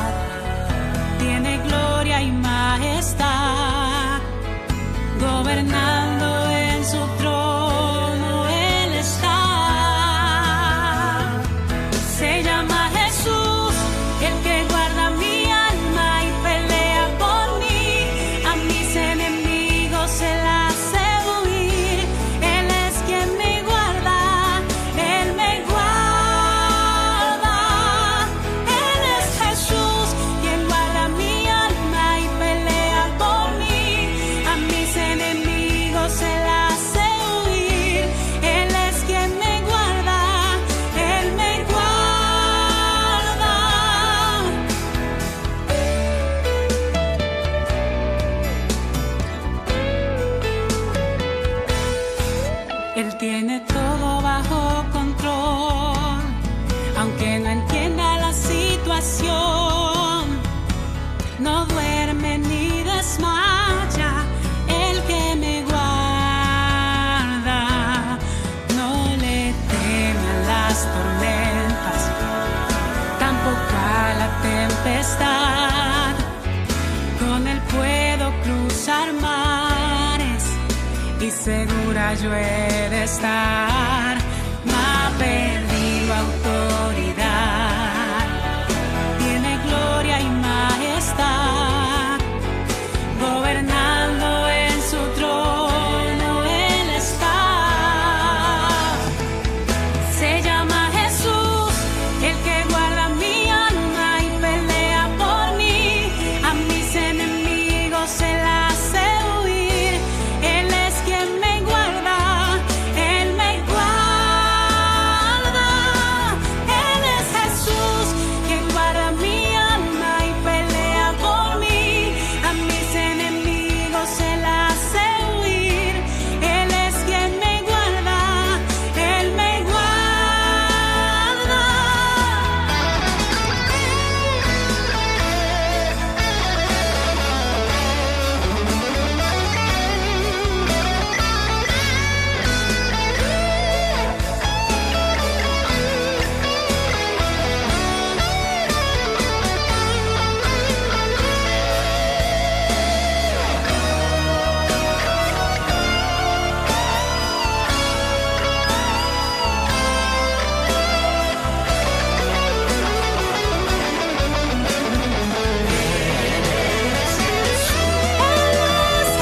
tiene gloria y majestad, gobernando en su trono él está. Se llama Jesús, el que guarda mi alma y pelea por mí. A mis enemigos él hace huir. Él es quien me guarda, él majestad. Con él puedo cruzar mares y segura yo he de estar. No ha perdido autoridad, tiene gloria y majestad, gobernando en su trono él está. Se llama Jesús, el que guarda mi alma y pelea por mí. A mis enemigos se la hace huir. Él es quien me guarda, Él me guarda. Él es Jesús, quien guarda mi alma y pelea por mí. A mis enemigos se la hace huir. Él es quien me guarda, Él me guarda.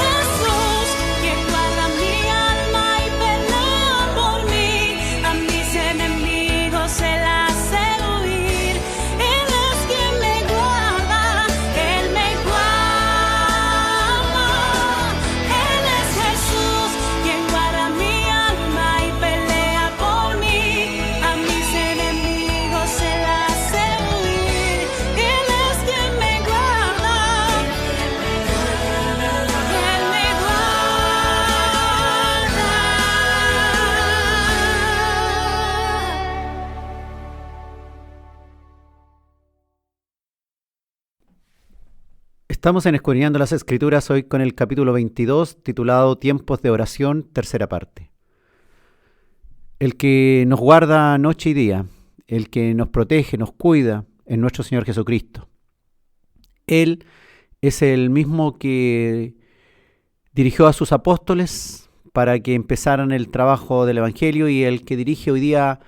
Jesús, quien guarda mi alma y pelea por mí. A mis enemigos se la hace huir. Él es quien me guarda, Él me guarda. Él es Jesús, quien guarda mi alma y pelea por mí. A mis enemigos se la hace huir. Él es quien me guarda, Él me Estamos en Escudriñando las Escrituras hoy con el capítulo 22, titulado Tiempos de Oración, tercera parte. El que nos guarda noche y día, el que nos protege, nos cuida, es nuestro Señor Jesucristo. Él es el mismo que dirigió a sus apóstoles para que empezaran el trabajo del Evangelio y el que dirige hoy día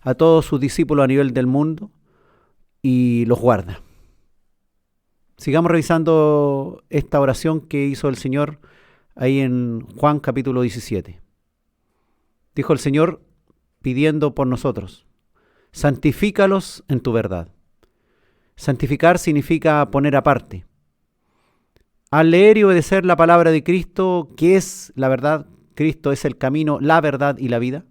a todos sus discípulos a nivel del mundo y los guarda. Sigamos revisando esta oración que hizo el Señor ahí en Juan capítulo 17. Dijo el Señor pidiendo por nosotros: santifícalos en tu verdad. Santificar significa poner aparte. Al leer y obedecer la palabra de Cristo, que es la verdad, Cristo es el camino, la verdad y la vida,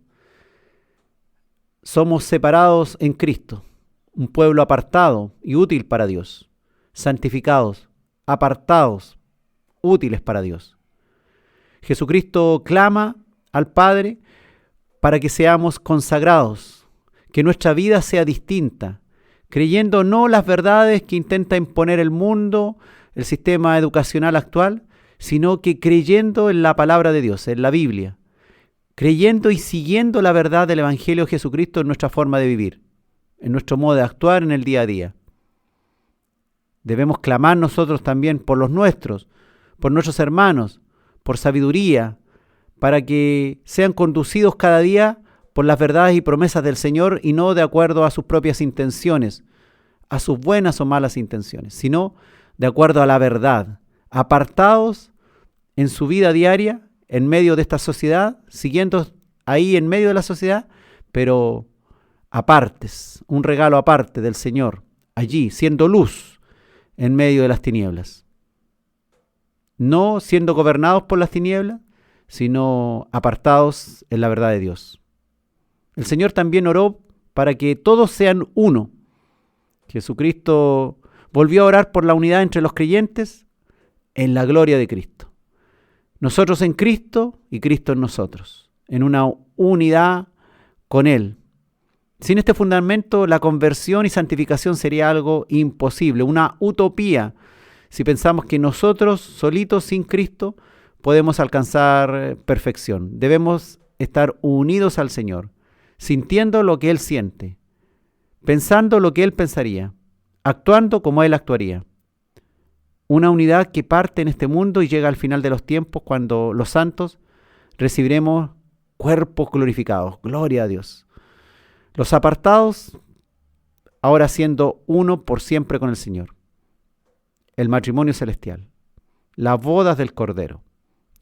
somos separados en Cristo, un pueblo apartado y útil para Dios. Santificados, apartados, útiles para Dios. Jesucristo clama al Padre para que seamos consagrados, que nuestra vida sea distinta, creyendo no las verdades que intenta imponer el mundo, el sistema educacional actual, sino que creyendo en la palabra de Dios, en la Biblia, creyendo y siguiendo la verdad del Evangelio de Jesucristo en nuestra forma de vivir, en nuestro modo de actuar en el día a día. Debemos clamar nosotros también por los nuestros, por nuestros hermanos, por sabiduría, para que sean conducidos cada día por las verdades y promesas del Señor y no de acuerdo a sus propias intenciones, a sus buenas o malas intenciones, sino de acuerdo a la verdad, apartados en su vida diaria, en medio de esta sociedad, siguiendo ahí en medio de la sociedad, pero apartes, un regalo aparte del Señor, allí, siendo luz en medio de las tinieblas. No siendo gobernados por las tinieblas, sino apartados en la verdad de Dios. El Señor también oró para que todos sean uno. Jesucristo volvió a orar por la unidad entre los creyentes en la gloria de Cristo. Nosotros en Cristo y Cristo en nosotros, en una unidad con Él. Sin este fundamento, la conversión y santificación sería algo imposible, una utopía, si pensamos que nosotros, solitos, sin Cristo, podemos alcanzar perfección. Debemos estar unidos al Señor, sintiendo lo que Él siente, pensando lo que Él pensaría, actuando como Él actuaría. Una unidad que parte en este mundo y llega al final de los tiempos cuando los santos recibiremos cuerpos glorificados. Gloria a Dios. Los apartados ahora siendo uno por siempre con el Señor. El matrimonio celestial. Las bodas del Cordero.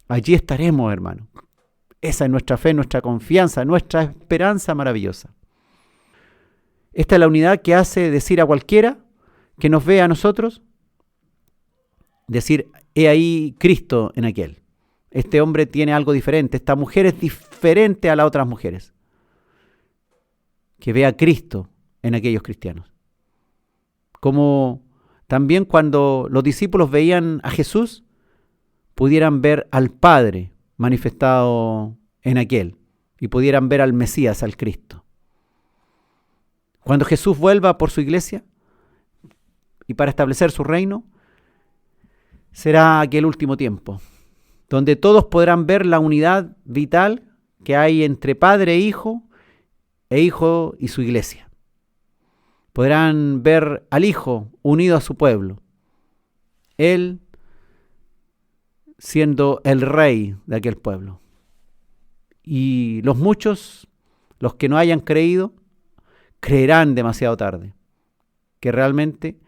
Allí estaremos, hermano. Esa es nuestra fe, nuestra confianza, nuestra esperanza maravillosa. Esta es la unidad que hace decir a cualquiera que nos vea a nosotros, decir, he ahí Cristo en aquel. Este hombre tiene algo diferente, esta mujer es diferente a las otras mujeres. Que vea a Cristo en aquellos cristianos. Como también cuando los discípulos veían a Jesús, pudieran ver al Padre manifestado en aquel y pudieran ver al Mesías, al Cristo. Cuando Jesús vuelva por su iglesia y para establecer su reino, será aquel último tiempo, donde todos podrán ver la unidad vital que hay entre Padre e Hijo y su iglesia. Podrán ver al Hijo unido a su pueblo, Él siendo el rey de aquel pueblo. Y los muchos, los que no hayan creído, creerán demasiado tarde, que realmente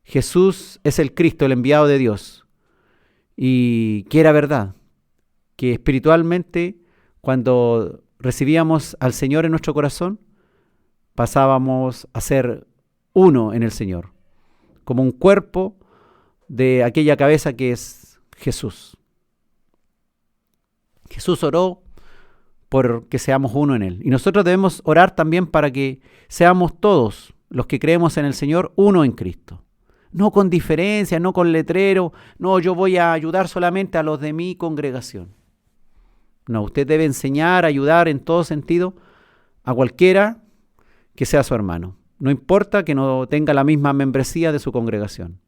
Jesús es el Cristo, el enviado de Dios, y que era verdad, que espiritualmente cuando recibíamos al Señor en nuestro corazón, pasábamos a ser uno en el Señor, como un cuerpo de aquella cabeza que es Jesús. Jesús oró por que seamos uno en Él. Y nosotros debemos orar también para que seamos todos los que creemos en el Señor uno en Cristo. No con diferencia, no con letrero, no, yo voy a ayudar solamente a los de mi congregación. No, usted debe enseñar, ayudar en todo sentido a cualquiera que sea su hermano. No importa que no tenga la misma membresía de su congregación.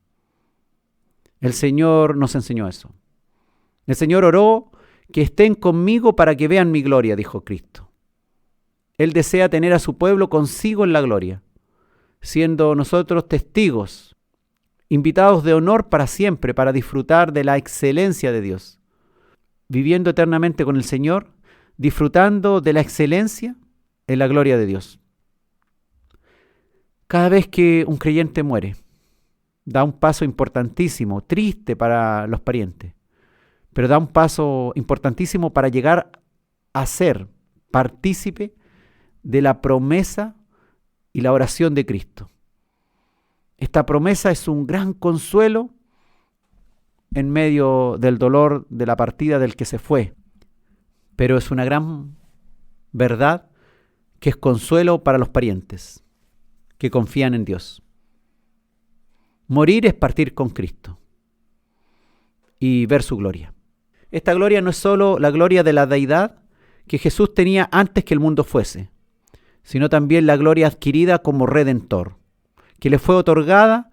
El Señor nos enseñó eso. El Señor oró que estén conmigo para que vean mi gloria, dijo Cristo. Él desea tener a su pueblo consigo en la gloria, siendo nosotros testigos, invitados de honor para siempre, para disfrutar de la excelencia de Dios, viviendo eternamente con el Señor, disfrutando de la excelencia en la gloria de Dios. Cada vez que un creyente muere, da un paso importantísimo, triste para los parientes, pero da un paso importantísimo para llegar a ser partícipe de la promesa y la oración de Cristo. Esta promesa es un gran consuelo en medio del dolor de la partida del que se fue, pero es una gran verdad que es consuelo para los parientes que confían en Dios. Morir es partir con Cristo y ver su gloria. Esta gloria no es solo la gloria de la deidad que Jesús tenía antes que el mundo fuese, sino también la gloria adquirida como redentor, que le fue otorgada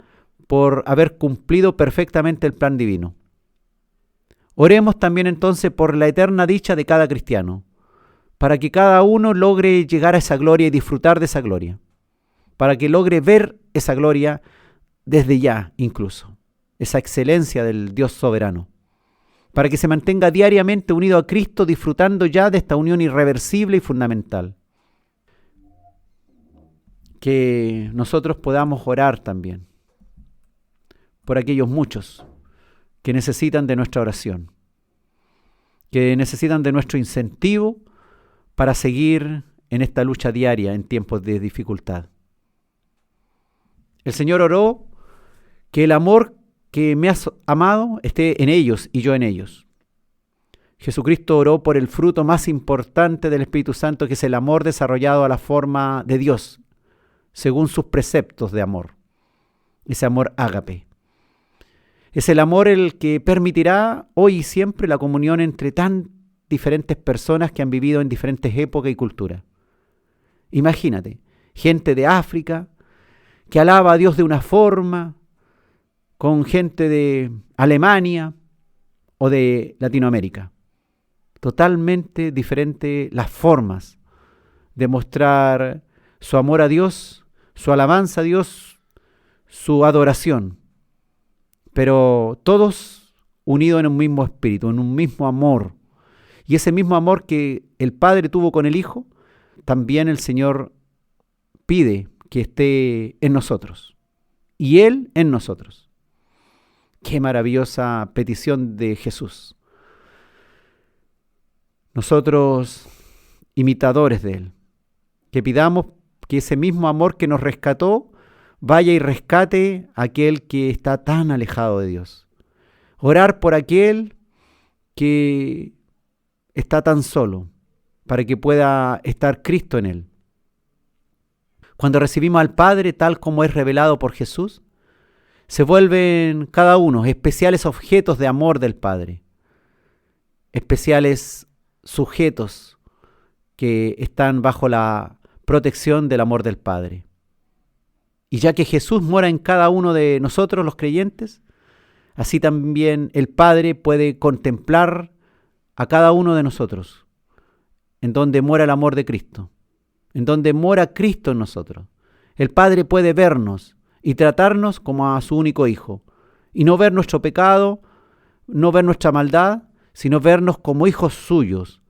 por haber cumplido perfectamente el plan divino. Oremos también entonces por la eterna dicha de cada cristiano, para que cada uno logre llegar a esa gloria y disfrutar de esa gloria, para que logre ver esa gloria desde ya incluso, esa excelencia del Dios soberano, para que se mantenga diariamente unido a Cristo, disfrutando ya de esta unión irreversible y fundamental. Que nosotros podamos orar también por aquellos muchos que necesitan de nuestra oración, que necesitan de nuestro incentivo para seguir en esta lucha diaria en tiempos de dificultad. El Señor oró que el amor que me has amado esté en ellos y yo en ellos. Jesucristo oró por el fruto más importante del Espíritu Santo, que es el amor desarrollado a la forma de Dios, según sus preceptos de amor. Ese amor ágape. Es el amor el que permitirá hoy y siempre la comunión entre tan diferentes personas que han vivido en diferentes épocas y culturas. Imagínate, gente de África que alaba a Dios de una forma, con gente de Alemania o de Latinoamérica. Totalmente diferentes las formas de mostrar su amor a Dios, su alabanza a Dios, su adoración, pero todos unidos en un mismo espíritu, en un mismo amor. Y ese mismo amor que el Padre tuvo con el Hijo, también el Señor pide que esté en nosotros y Él en nosotros. Qué maravillosa petición de Jesús. Nosotros, imitadores de Él, que pidamos que ese mismo amor que nos rescató vaya y rescate a aquel que está tan alejado de Dios. Orar por aquel que está tan solo, para que pueda estar Cristo en él. Cuando recibimos al Padre tal como es revelado por Jesús, se vuelven cada uno especiales objetos de amor del Padre, especiales sujetos que están bajo la protección del amor del Padre. Y ya que Jesús mora en cada uno de nosotros, los creyentes, así también el Padre puede contemplar a cada uno de nosotros, en donde mora el amor de Cristo, en donde mora Cristo en nosotros. El Padre puede vernos y tratarnos como a su único Hijo, y no ver nuestro pecado, no ver nuestra maldad, sino vernos como hijos suyos,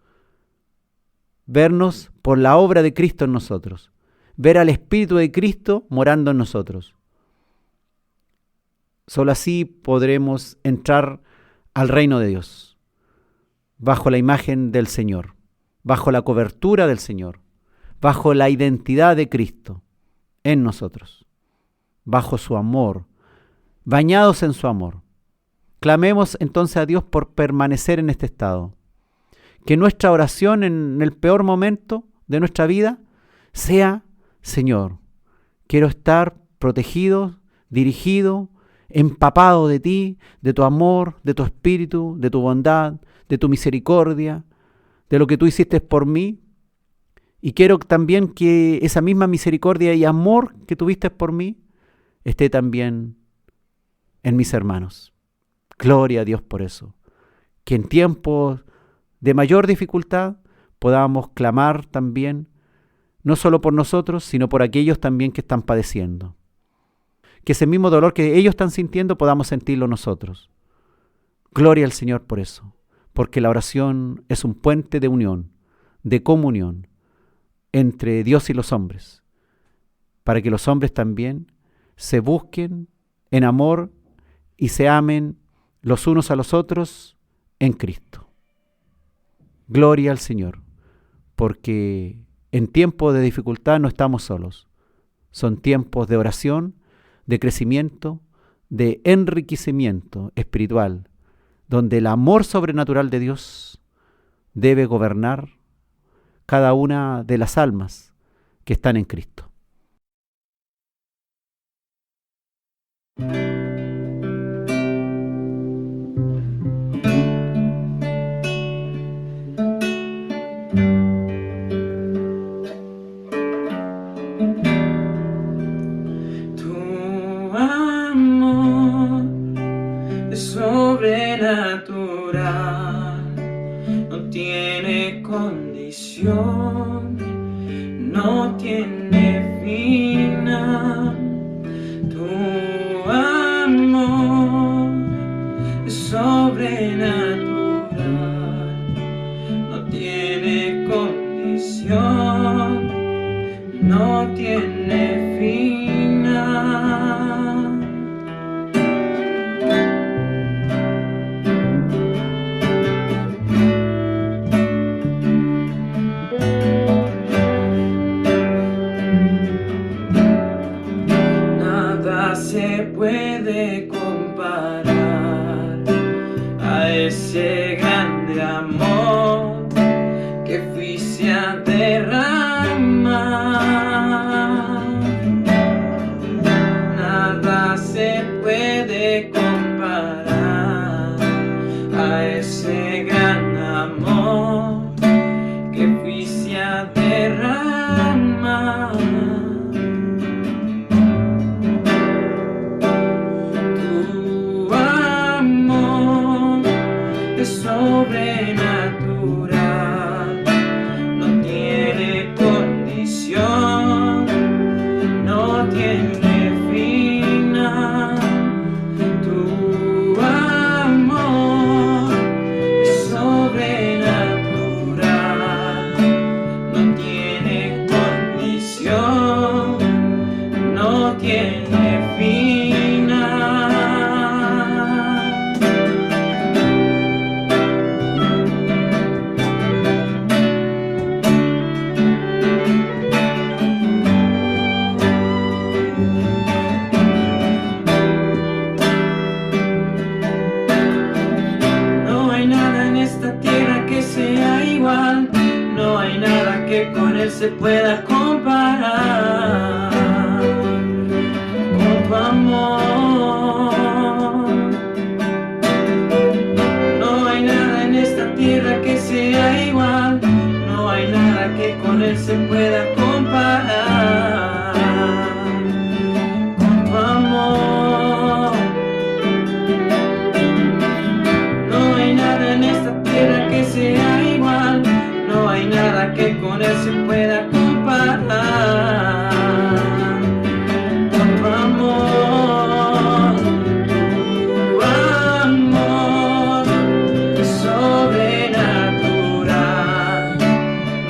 vernos por la obra de Cristo en nosotros, ver al Espíritu de Cristo morando en nosotros. Solo así podremos entrar al reino de Dios, bajo la imagen del Señor, bajo la cobertura del Señor, bajo la identidad de Cristo en nosotros, bajo su amor, bañados en su amor. Clamemos entonces a Dios por permanecer en este estado. Que nuestra oración en el peor momento de nuestra vida sea: Señor, quiero estar protegido, dirigido, empapado de ti, de tu amor, de tu espíritu, de tu bondad, de tu misericordia, de lo que tú hiciste por mí. Y quiero también que esa misma misericordia y amor que tuviste por mí esté también en mis hermanos. Gloria a Dios por eso. Que en tiempos de mayor dificultad podamos clamar también, no solo por nosotros, sino por aquellos también que están padeciendo. Que ese mismo dolor que ellos están sintiendo podamos sentirlo nosotros. Gloria al Señor por eso, porque la oración es un puente de unión, de comunión entre Dios y los hombres, para que los hombres también se busquen en amor y se amen los unos a los otros en Cristo. Gloria al Señor, porque en tiempos de dificultad no estamos solos. Son tiempos de oración, de crecimiento, de enriquecimiento espiritual, donde el amor sobrenatural de Dios debe gobernar cada una de las almas que están en Cristo. Sobrenatural, no tiene condición, no tiene final. Tu amor es sobrenatural, no tiene condición, no tiene final. Puede comparar a ese grande amor que fuiste a derramar. Nada se puede comparar a ese gran amor que fuiste a derramar. Sobrenatural, no tiene condición, no tiene final. se pueda comparar con tu amor. No hay nada en esta tierra que sea igual, no hay nada que con él se pueda comparar con tu amor. No hay nada en esta tierra que sea igual, no hay nada que con él se pueda comparar con tu amor. Tu amor es sobrenatural,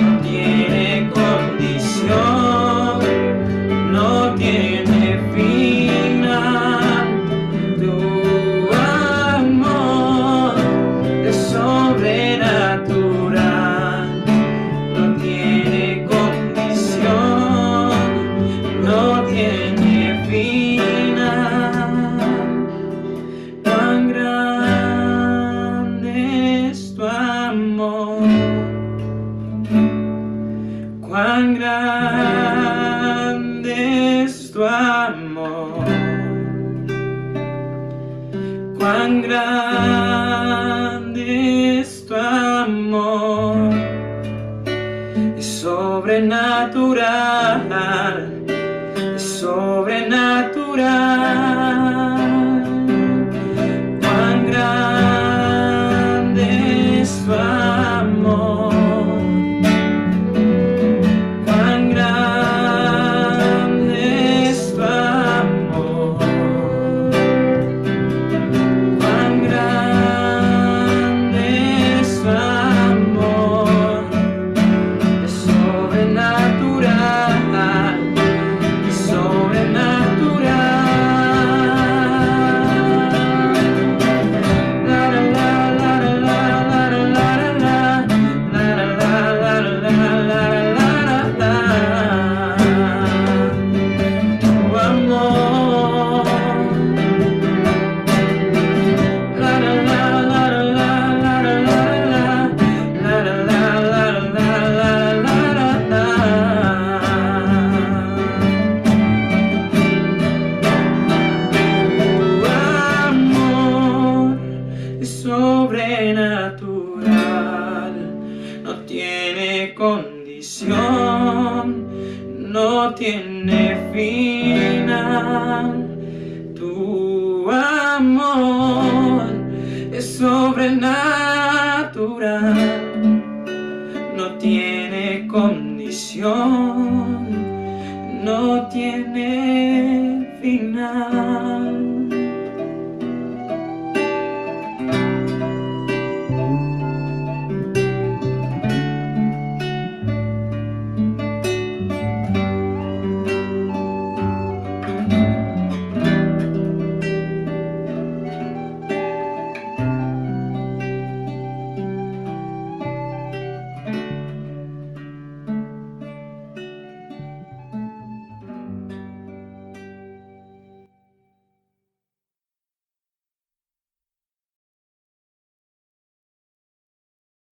no tiene condición, no tiene final. Tu amor es sobrenatural, no tiene condición, no tiene final. Cuán grande es tu amor, cuán grande es tu amor, cuán grande es tu amor. Es sobrenatural, es sobrenatural. Cuán grande es tu amor, cuán grande es tu amor, cuán grande es tu amor. Es sobrenatural, es sobrenatural. La la la la la la la la la la la la la. Tu amor. La la la la la la la la la la la la. Tu amor es sobrenatural, no tiene condición, no tiene final. Tu amor es sobrenatural, no tiene condición, no tiene final.